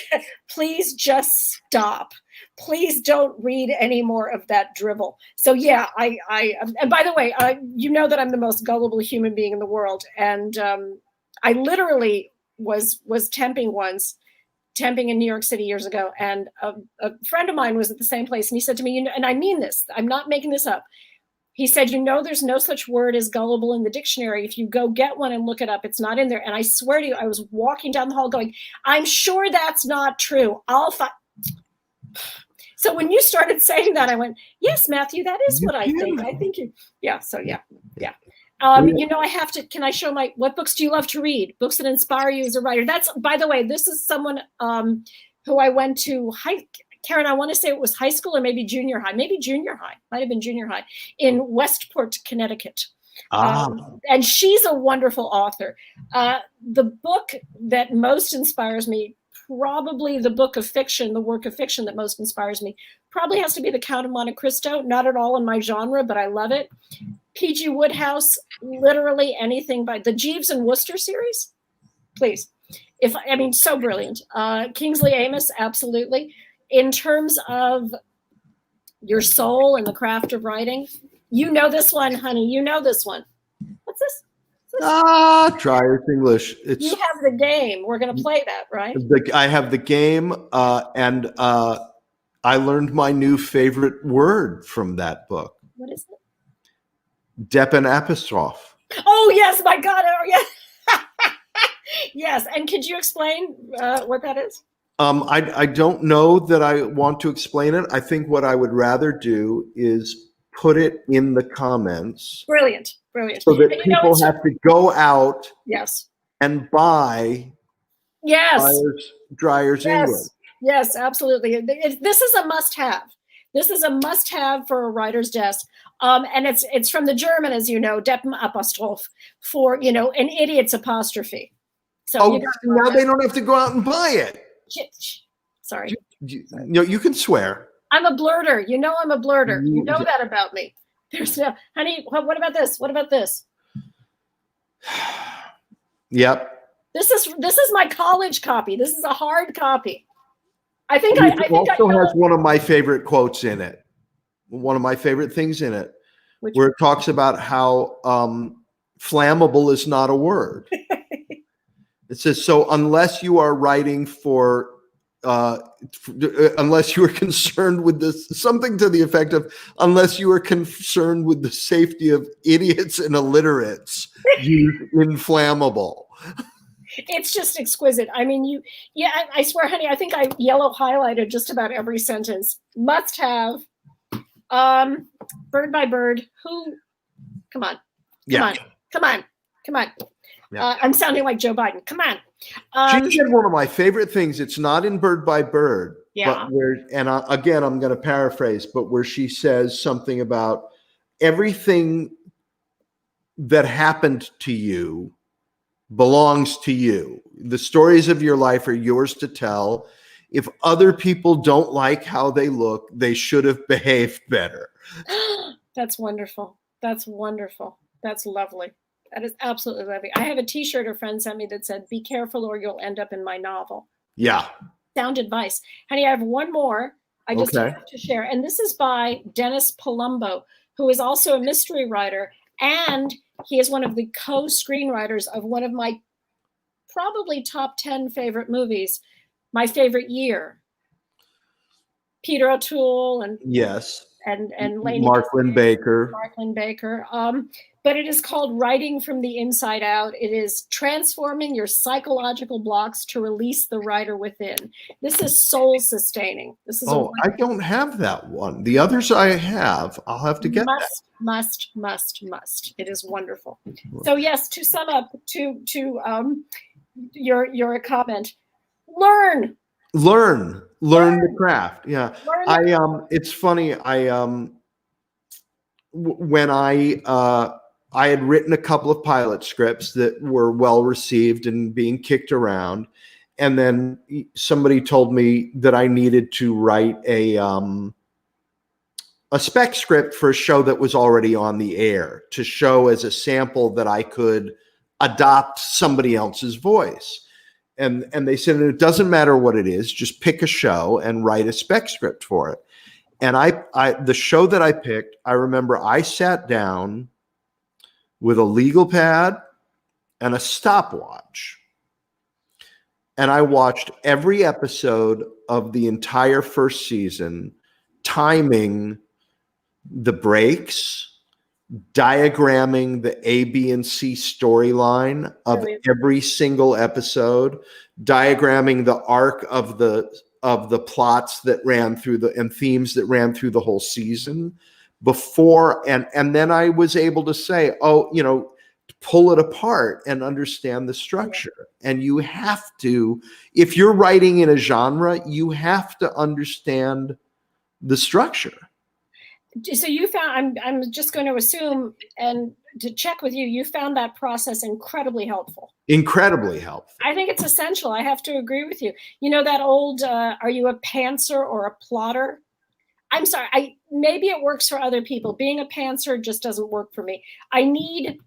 Please just stop. Please don't read any more of that drivel. So yeah, and by the way, you know that I'm the most gullible human being in the world. And I literally was temping in New York City years ago. And a friend of mine was at the same place. And he said to me, and I mean this, I'm not making this up. He said, there's no such word as gullible in the dictionary. If you go get one and look it up, it's not in there. And I swear to you, I was walking down the hall going, I'm sure that's not true. So when you started saying that, I went, yes, Matthew, that is You what I can. think. I think you, yeah. So yeah. Yeah. You know, I have to, can I show what books do you love to read? Books that inspire you as a writer. That's, by the way, this is someone who I went to Karen, I want to say it was high school or maybe junior high, might have been junior high in Westport, Connecticut. And she's a wonderful author. The book that most inspires me, probably the work of fiction that most inspires me, probably has to be The Count of Monte Cristo. Not at all in my genre, but I love it. P.G. Wodehouse, literally anything by the Jeeves and Wooster series, please. So brilliant. Kingsley Amis, absolutely. In terms of your soul and the craft of writing, you know this one, honey. You know this one. What's this? Dreyer's English. You have the game. We're going to play that, right? I have the game, and I learned my new favorite word from that book. What is it? Deppen apostrophe. Oh, yes, my God. Oh, yes. Yes. And could you explain what that is? I don't know that I want to explain it. I think what I would rather do is put it in the comments. Brilliant. So that people have to go out and buy Dreyer's English. Yes, absolutely. This is a must-have. This is a must-have for a writer's desk. And it's from the German, as you know, Deppen apostrophe, for, an idiot's apostrophe. So now they don't have to go out and buy it. Sorry. You can swear. I'm a blurter. I'm a blurter. You know that about me. There's no, honey, what about this? What about this? Yep. This is my college copy. This is a hard copy. I think it also has one of my favorite quotes in it. One of my favorite things in it, where it talks about how flammable is not a word. It says, so unless you are writing for unless you are concerned with this, something to the effect of, unless you are concerned with the safety of idiots and illiterates, use inflammable. It's just exquisite. I mean, I swear, honey, I think I yellow highlighted just about every sentence. Must have. Bird by bird. Come on. Yeah. Come on. Yeah. I'm sounding like Joe Biden. Come on. She said one of my favorite things. It's not in Bird by Bird. Yeah. But again, I'm going to paraphrase, but where she says something about everything that happened to you belongs to you. The stories of your life are yours to tell. If other people don't like how they look, they should have behaved better. That's wonderful. That's wonderful. That's lovely. That is absolutely lovely. I have a T-shirt a friend sent me that said, "Be careful or you'll end up in my novel." Yeah. Sound advice. Honey, I have one more I just have to share. And this is by Dennis Palumbo, who is also a mystery writer. And he is one of the co-screenwriters of one of my probably top 10 favorite movies, My Favorite Year. Peter O'Toole and Marklyn Baker. But it is called Writing from the Inside Out. It is transforming your psychological blocks to release the writer within. This is soul sustaining. This is I don't have that one. The others I have. I'll have to get that. Must. It is wonderful. So yes, to sum up, to your comment, learn the craft. Yeah. It's funny. When I had written a couple of pilot scripts that were well received and being kicked around, and then somebody told me that I needed to write a spec script for a show that was already on the air to show as a sample that I could adopt somebody else's voice. And they said, it doesn't matter what it is, just pick a show and write a spec script for it. And the show that I picked, I remember I sat down with a legal pad and a stopwatch. And I watched every episode of the entire first season, timing the breaks, diagramming the A, B, and C storyline of every single episode, diagramming the arc of the the plots that ran through and themes that ran through the whole season before, and then I was able to say, oh, pull it apart and understand the structure. And you have to, if you're writing in a genre, you have to understand the structure. So you found, I'm just going to assume and to check with you, you found that process incredibly helpful. Incredibly helpful. I think it's essential. I have to agree with you. You know that old, are you a pantser or a plotter? I'm sorry, maybe it works for other people. Being a pantser just doesn't work for me. I need,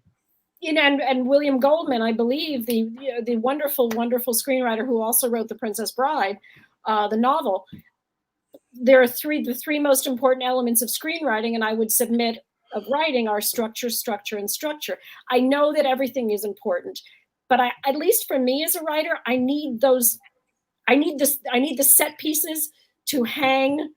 and William Goldman, I believe, the wonderful, wonderful screenwriter who also wrote The Princess Bride, the novel. There are the three most important elements of screenwriting, and I would submit of writing are structure, structure, and structure. I know that everything is important, but at least for me as a writer, I need those. I need the set pieces to hang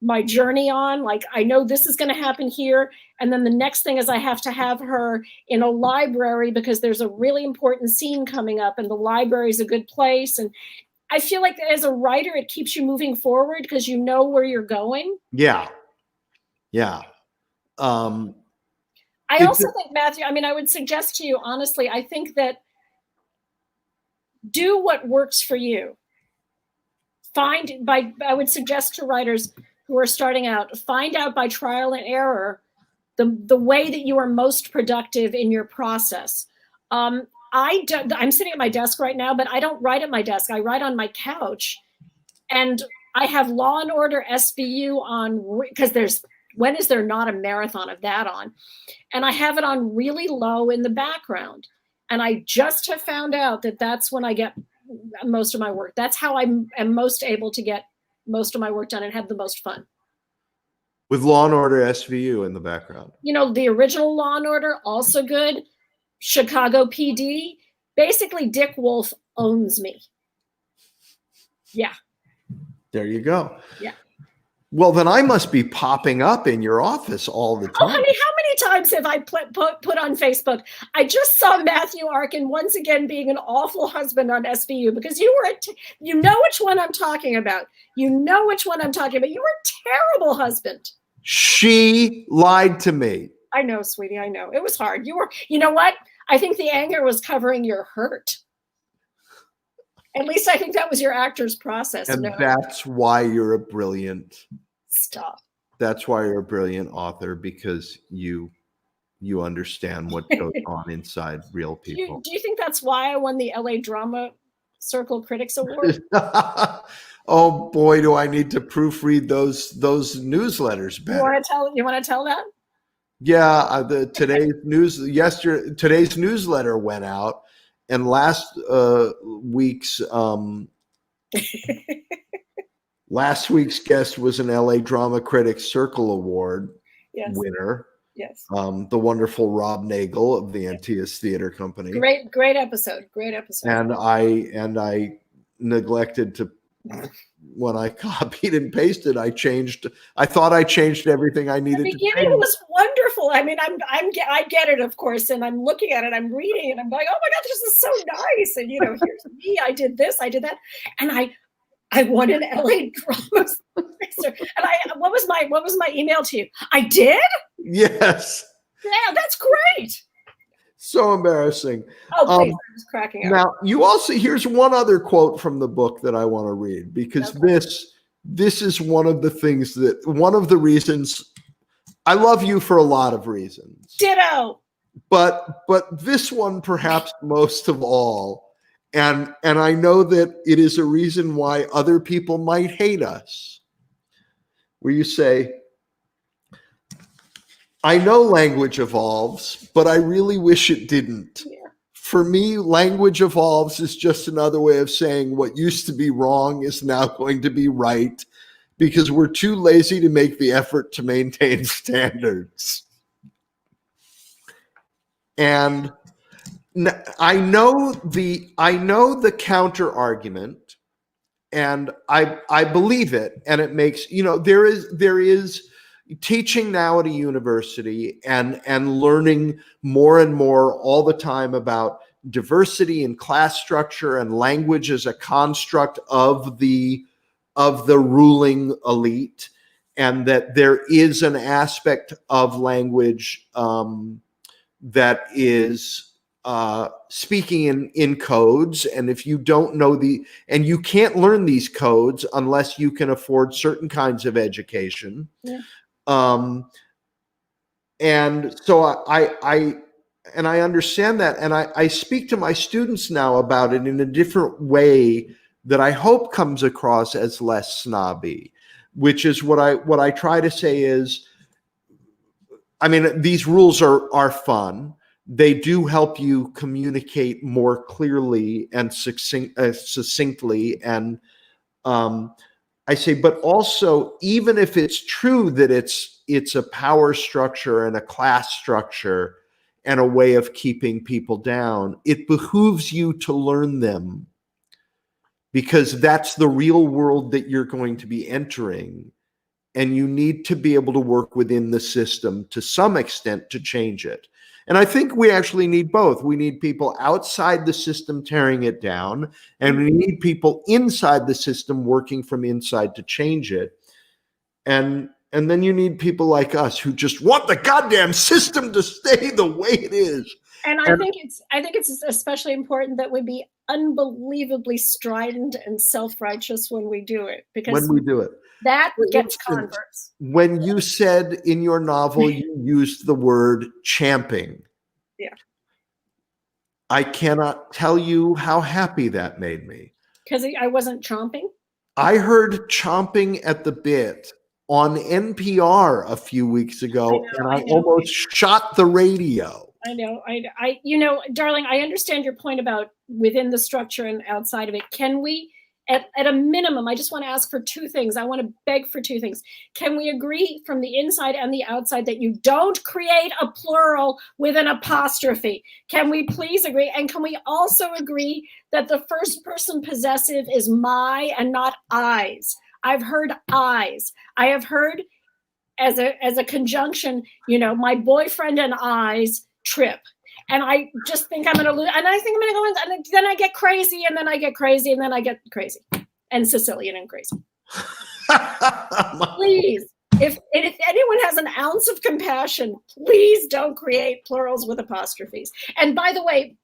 my journey on. Like, I know this is going to happen here, and then the next thing is I have to have her in a library because there's a really important scene coming up, and the library is a good place. And I feel like as a writer, it keeps you moving forward because you know where you're going. Yeah. I also think, Matthew, I would suggest to you, honestly, I think that do what works for you. I would suggest to writers who are starting out, find out by trial and error the way that you are most productive in your process. I'm sitting at my desk right now, but I don't write at my desk. I write on my couch, and I have Law and Order SVU on, because when is there not a marathon of that on? And I have it on really low in the background. And I just have found out that that's when I get most of my work. That's how I am most able to get most of my work done and have the most fun. With Law and Order SVU in the background. The original Law and Order, also good. Chicago PD. Basically, Dick Wolf owns me. Yeah. There you go. Yeah. Well, then I must be popping up in your office all the time. Oh, honey, how many times have I put on Facebook? I just saw Matthew Arkin once again being an awful husband on SVU because you know which one I'm talking about. You know which one I'm talking about. You were a terrible husband. She lied to me. I know, sweetie. I know. It was hard. You know what? I think the anger was covering your hurt. At least I think that was your actor's process. And that's why you're a brilliant. Stop. That's why you're a brilliant author, because you understand what goes on inside real people. Do you think that's why I won the LA Drama Circle Critics Award? Oh boy, do I need to proofread those newsletters better. You want to tell that? Yeah, today's newsletter went out, and last week's guest was an LA Drama Critics Circle Award winner. Yes. The wonderful Rob Nagel of the Antaeus Theater Company. Great episode. Great episode. And I neglected to, when I copied and pasted, I thought I changed everyme I needed to change. The beginning was wonderful. I get it, of course, and I'm looking at it, I'm reading, and I'm like, oh my God, this is so nice. And here's me, I did this, I did that, and I won an LA Drama. And what was my email to you? I did? Yes. Yeah, that's great. So embarrassing. Oh, please, I was cracking up. Now, here's one other quote from the book that I want to read, because this is one of the reasons I love you for a lot of reasons. Ditto. But this one perhaps most of all, and I know that it is a reason why other people might hate us, where you say, I know language evolves, but I really wish it didn't. Yeah. For me, language evolves is just another way of saying what used to be wrong is now going to be right, because we're too lazy to make the effort to maintain standards. And I know the counter argument, and I believe it, and it makes, there is teaching now at a university and learning more and more all the time about diversity and class structure and language as a construct of the of the ruling elite, and that there is an aspect of language that is speaking in codes. And if you don't know and you can't learn these codes unless you can afford certain kinds of education. Yeah. And so I understand that. And I speak to my students now about it in a different way that I hope comes across as less snobby, which is what I try to say is, I mean, these rules are fun. They do help you communicate more clearly and succinctly. And I say, but also, even if it's true that it's a power structure and a class structure and a way of keeping people down, it behooves you to learn them, because that's the real world that you're going to be entering. And you need to be able to work within the system to some extent to change it. And I think we actually need both. We need people outside the system tearing it down, and we need people inside the system working from inside to change it. And then you need people like us who just want the goddamn system to stay the way it is. And I think it's especially important that we be unbelievably strident and self-righteous when we do it, because when we do it, that gets converts. When you said in your novel, you used the word champing. Yeah. I cannot tell you how happy that made me. Because I wasn't chomping? I heard chomping at the bit on NPR a few weeks ago, I almost shot the radio. I know, darling, I understand your point about within the structure and outside of it. Can we, at a minimum, I just want to ask for two things. I want to beg for two things. Can we agree from the inside and the outside that you don't create a plural with an apostrophe? Can we please agree? And can we also agree that the first person possessive is my and not I's? I've heard I's. I have heard as a conjunction, my boyfriend and I's trip. And I just think I'm going to lose. And I think I'm going to go in, and then I get crazy, and then I get crazy, and then I get crazy. And Sicilian and crazy. Please, if anyone has an ounce of compassion, please don't create plurals with apostrophes. And by the way,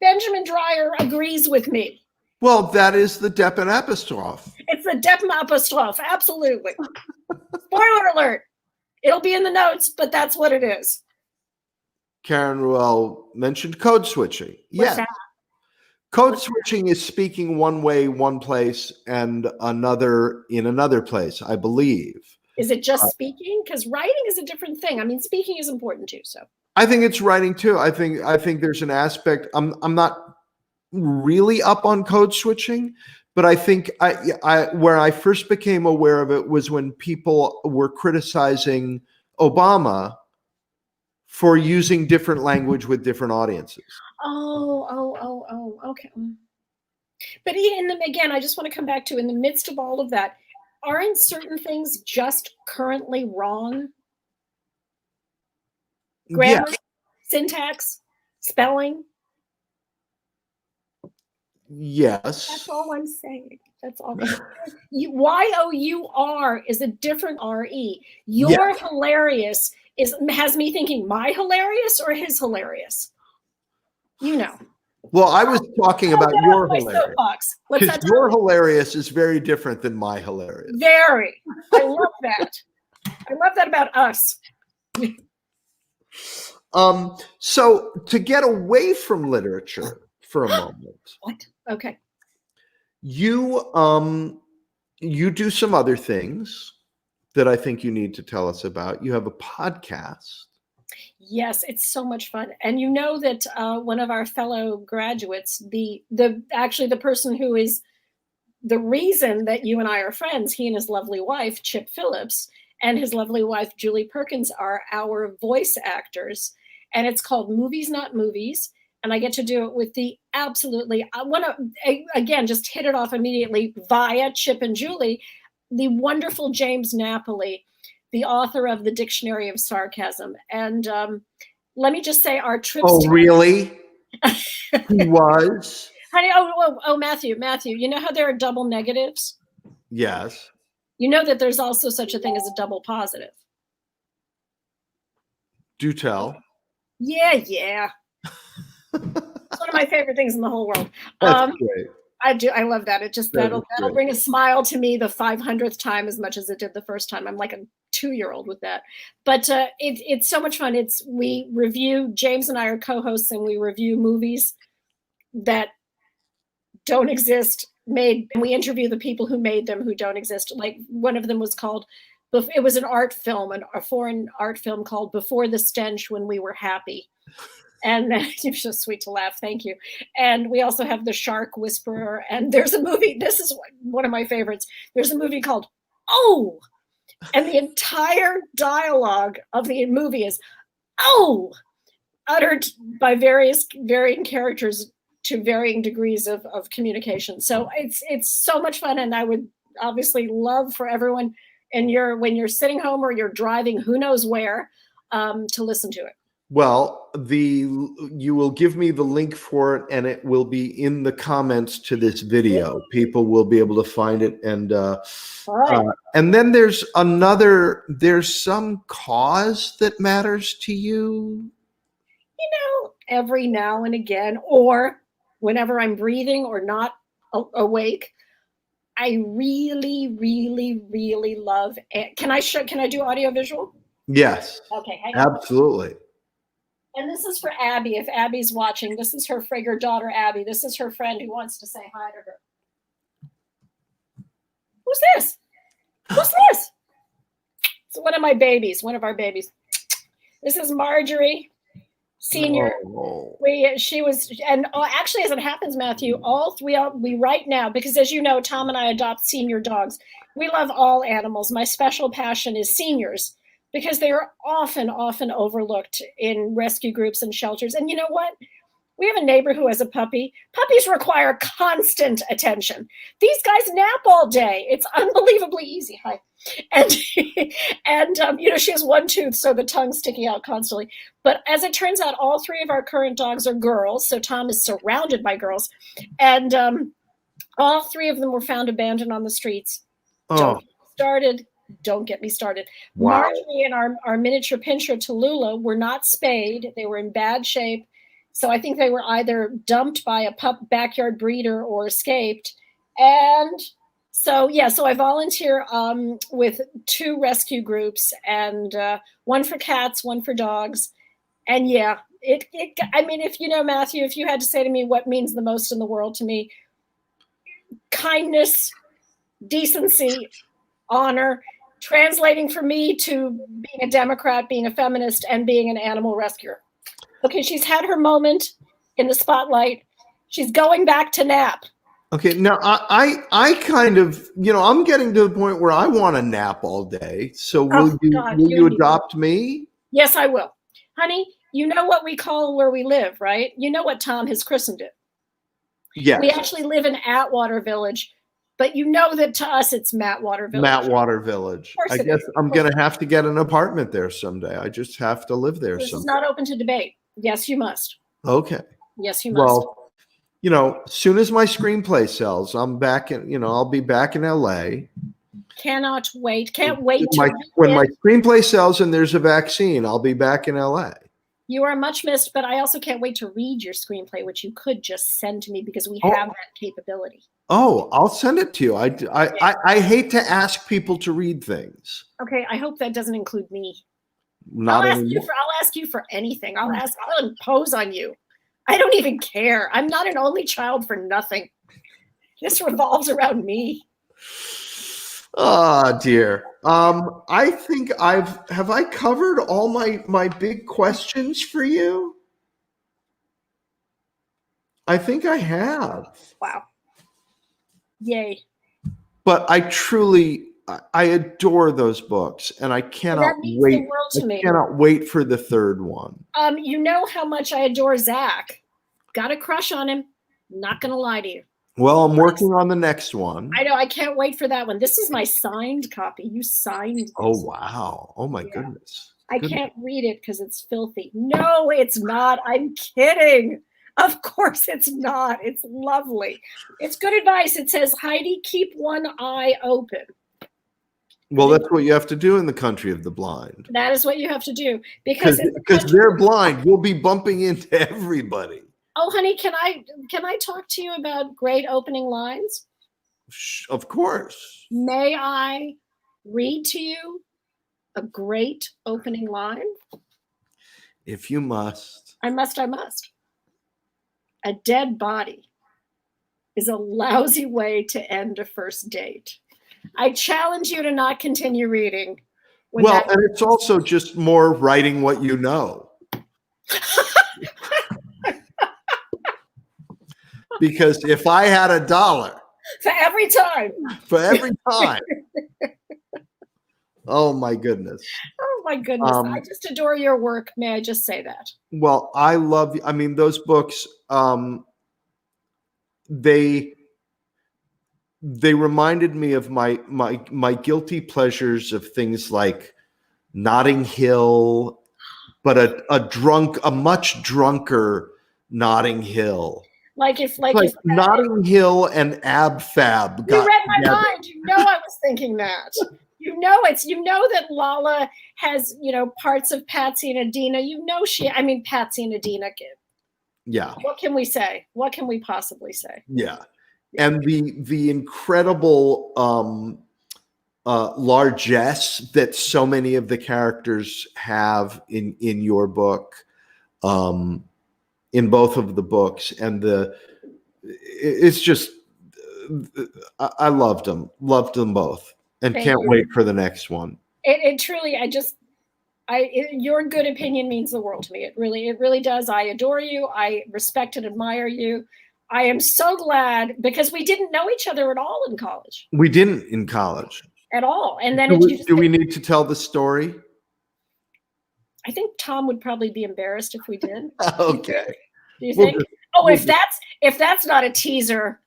Benjamin Dreyer agrees with me. Well, that is the Deppen apostrophe. It's the Deppen apostrophe, absolutely. Spoiler alert. It'll be in the notes, but that's what it is. Karen Ruel mentioned code switching. Yes. Code switching is speaking one way, one place, and another in another place, I believe. Is it just speaking? Because writing is a different thing. I mean, speaking is important too. So I think it's writing too. I think there's an aspect. I'm not really up on code switching, but I think where I first became aware of it was when people were criticizing Obama for using different language with different audiences. Okay. But again, I just want to come back to, in the midst of all of that, aren't certain things just currently wrong? Grammar, yes. Syntax, spelling. Yes. That's all I'm saying. That's all. Y-O-U-R is a different R-E. Your hilarious has me thinking my hilarious or his hilarious. Well, I was talking about your hilarious. Because your hilarious is very different than my hilarious. Very. I love that. I love that about us. So to get away from literature for a moment. What? Okay. You do some other things that I think you need to tell us about. You have a podcast. Yes, it's so much fun. And you know that one of our fellow graduates, actually the person who is the reason that you and I are friends, he and his lovely wife, Chip Phillips, and his lovely wife, Julie Perkins, are our voice actors. And it's called Movies Not Movies. And I get to do it with I want to, again, just hit it off immediately via Chip and Julie, the wonderful James Napoli, the author of the Dictionary of Sarcasm. And let me just say our trips. Oh, really? He was? Honey, Matthew, you know how there are double negatives? Yes. You know that there's also such a thing as a double positive. Do tell. Yeah. It's one of my favorite things in the whole world. That's great. I do. I love that. It just that'll bring a smile to me the 500th time as much as it did the first time. I'm like a 2-year-old with that. But it's so much fun. We review. James and I are co-hosts, and we review movies that don't exist. And we interview the people who made them who don't exist. Like one of them was called. It was an art film, a foreign art film called "Before the Stench When We Were Happy." And it's just sweet to laugh. Thank you. And we also have The Shark Whisperer. And there's a movie. This is one of my favorites. There's a movie called Oh. And the entire dialogue of the movie is Oh, uttered by varying characters to varying degrees of communication. So it's so much fun. And I would obviously love for everyone when you're sitting home or you're driving, who knows where, to listen to it. Well, you will give me the link for it, and it will be in the comments to this video. People will be able to find it, and then there's some cause that matters to you. You know, every now and again, or whenever I'm breathing or not awake, I really, really, really love. Can I do audio visual? Yes. Okay. Absolutely. And this is for Abby. If Abby's watching, this is her frigger daughter, Abby. This is her friend who wants to say hi to her. Who's this? Who's this? It's one of our babies. This is Marjorie, senior. Oh. Actually, as it happens, Matthew, we right now, because as you know, Tom and I adopt senior dogs. We love all animals. My special passion is seniors, because they are often overlooked in rescue groups and shelters. And you know what? We have a neighbor who has a puppy. Puppies require constant attention. These guys nap all day. It's unbelievably easy. Hi. And she has one tooth, so the tongue's sticking out constantly. But as it turns out, all 3 of our current dogs are girls. So Tom is surrounded by girls. And all 3 of them were found abandoned on the streets. Don't get me started. Wow. Marjorie and our miniature pinscher Tallulah were not spayed. They were in bad shape. So I think they were either dumped by a backyard breeder or escaped. And so I volunteer with 2 rescue groups, and one for cats, one for dogs. And if you know, Matthew, if you had to say to me what means the most in the world to me, kindness, decency, honor, translating for me to being a Democrat, being a feminist, and being an animal rescuer. Okay, she's had her moment in the spotlight. She's going back to nap. Okay, now I kind of, I'm getting to the point where I want to nap all day. So will you adopt me? Yes, I will. Honey, you know what we call where we live, right? You know what Tom has christened it. Yes. We actually live in Atwater Village. But you know that to us, it's Mattwater Village. Mattwater Village. I guess I'm going to have to get an apartment there someday. I just have to live there. This is not open to debate. Yes, you must. Okay. Yes, you must. Well, as soon as my screenplay sells, I'm back in, I'll be back in LA. Cannot wait. Can't wait. When my screenplay sells and there's a vaccine, I'll be back in LA. You are much missed, but I also can't wait to read your screenplay, which you could just send to me because we have that capability. Oh, I'll send it to you. I hate to ask people to read things. Okay, I hope that doesn't include me. I'll ask you for anything. I'll impose on you. I don't even care. I'm not an only child for nothing. This revolves around me. Oh dear. I think have I covered all my big questions for you? I think I have. Wow. Yay. But I adore those books, and I cannot wait. I cannot wait for the 3rd one. You know how much I adore Zach. Got a crush on him. Not gonna lie to you. Well, I'm working on the next one. I know. I can't wait for that one. This is my signed copy. You signed this. Oh wow. Oh my goodness. I can't read it because it's filthy. No, it's not. I'm kidding. Of course it's not. It's lovely. It's good advice. It says, Heidi, keep one eye open. Well, that's what you have to do in the country of the blind. That is what you have to do. Because they're blind. You'll be bumping into everybody. Oh, honey, can I talk to you about great opening lines? Of course. May I read to you a great opening line? If you must. I must. A dead body is a lousy way to end a first date. I challenge you to not continue reading. Well, and it's also just more writing what you know. Because if I had $1 for every time, oh my goodness. Oh my goodness. I just adore your work. May I just say that? Well, I love, I mean, those books, they reminded me of my guilty pleasures of things like Notting Hill, but a much drunker Notting Hill. Like if Notting Hill and Ab Fab. You read my mind. You know I was thinking that. You know that Lala has, parts of Patsy and Adina. Patsy and Adina. Yeah. What can we say? What can we possibly say? Yeah. And the incredible largesse that so many of the characters have in your book, in both of the books, and it's just, I loved them both, and can't wait for the next one. It truly, your good opinion means the world to me. It really does. I adore you. I respect and admire you. I am so glad, because we didn't know each other at all in college. We didn't in college. At all. And then do we need to tell the story? I think Tom would probably be embarrassed if we did. Okay. Do you think? If that's not a teaser,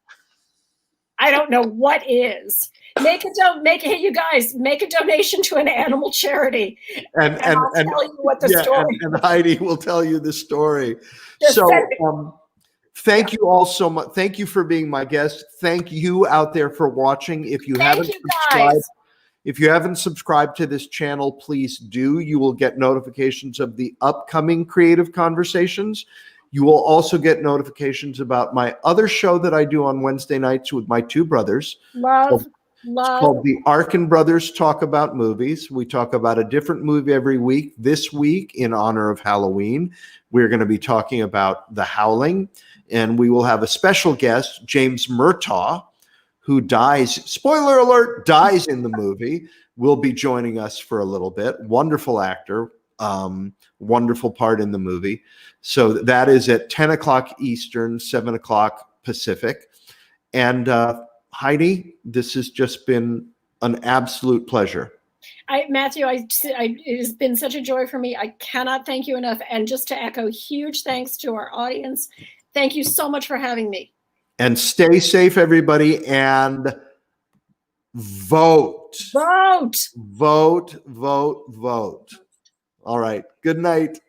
I don't know what is. You guys make a donation to an animal charity, and I'll tell you what the story. And Heidi will tell you the story. Thank you all so much. Thank you for being my guest. Thank you out there for watching. If you haven't subscribed to this channel, please do. You will get notifications of the upcoming Creative Conversations. You will also get notifications about my other show that I do on Wednesday nights with my two brothers. Love. It's called The Arkin Brothers Talk About Movies. We talk about a different movie every week. This week, in honor of Halloween, we're going to be talking about The Howling, and we will have a special guest, James Murtaugh, who dies, spoiler alert, dies in the movie, will be joining us for a little bit. Wonderful actor, wonderful part in the movie. So that is at 10 o'clock Eastern, 7 o'clock Pacific. And Heidi, this has just been an absolute pleasure. Matthew, it has been such a joy for me. I cannot thank you enough. And just to echo, huge thanks to our audience. Thank you so much for having me. And stay safe, everybody, and vote. Vote. Vote, vote, vote. All right. Good night.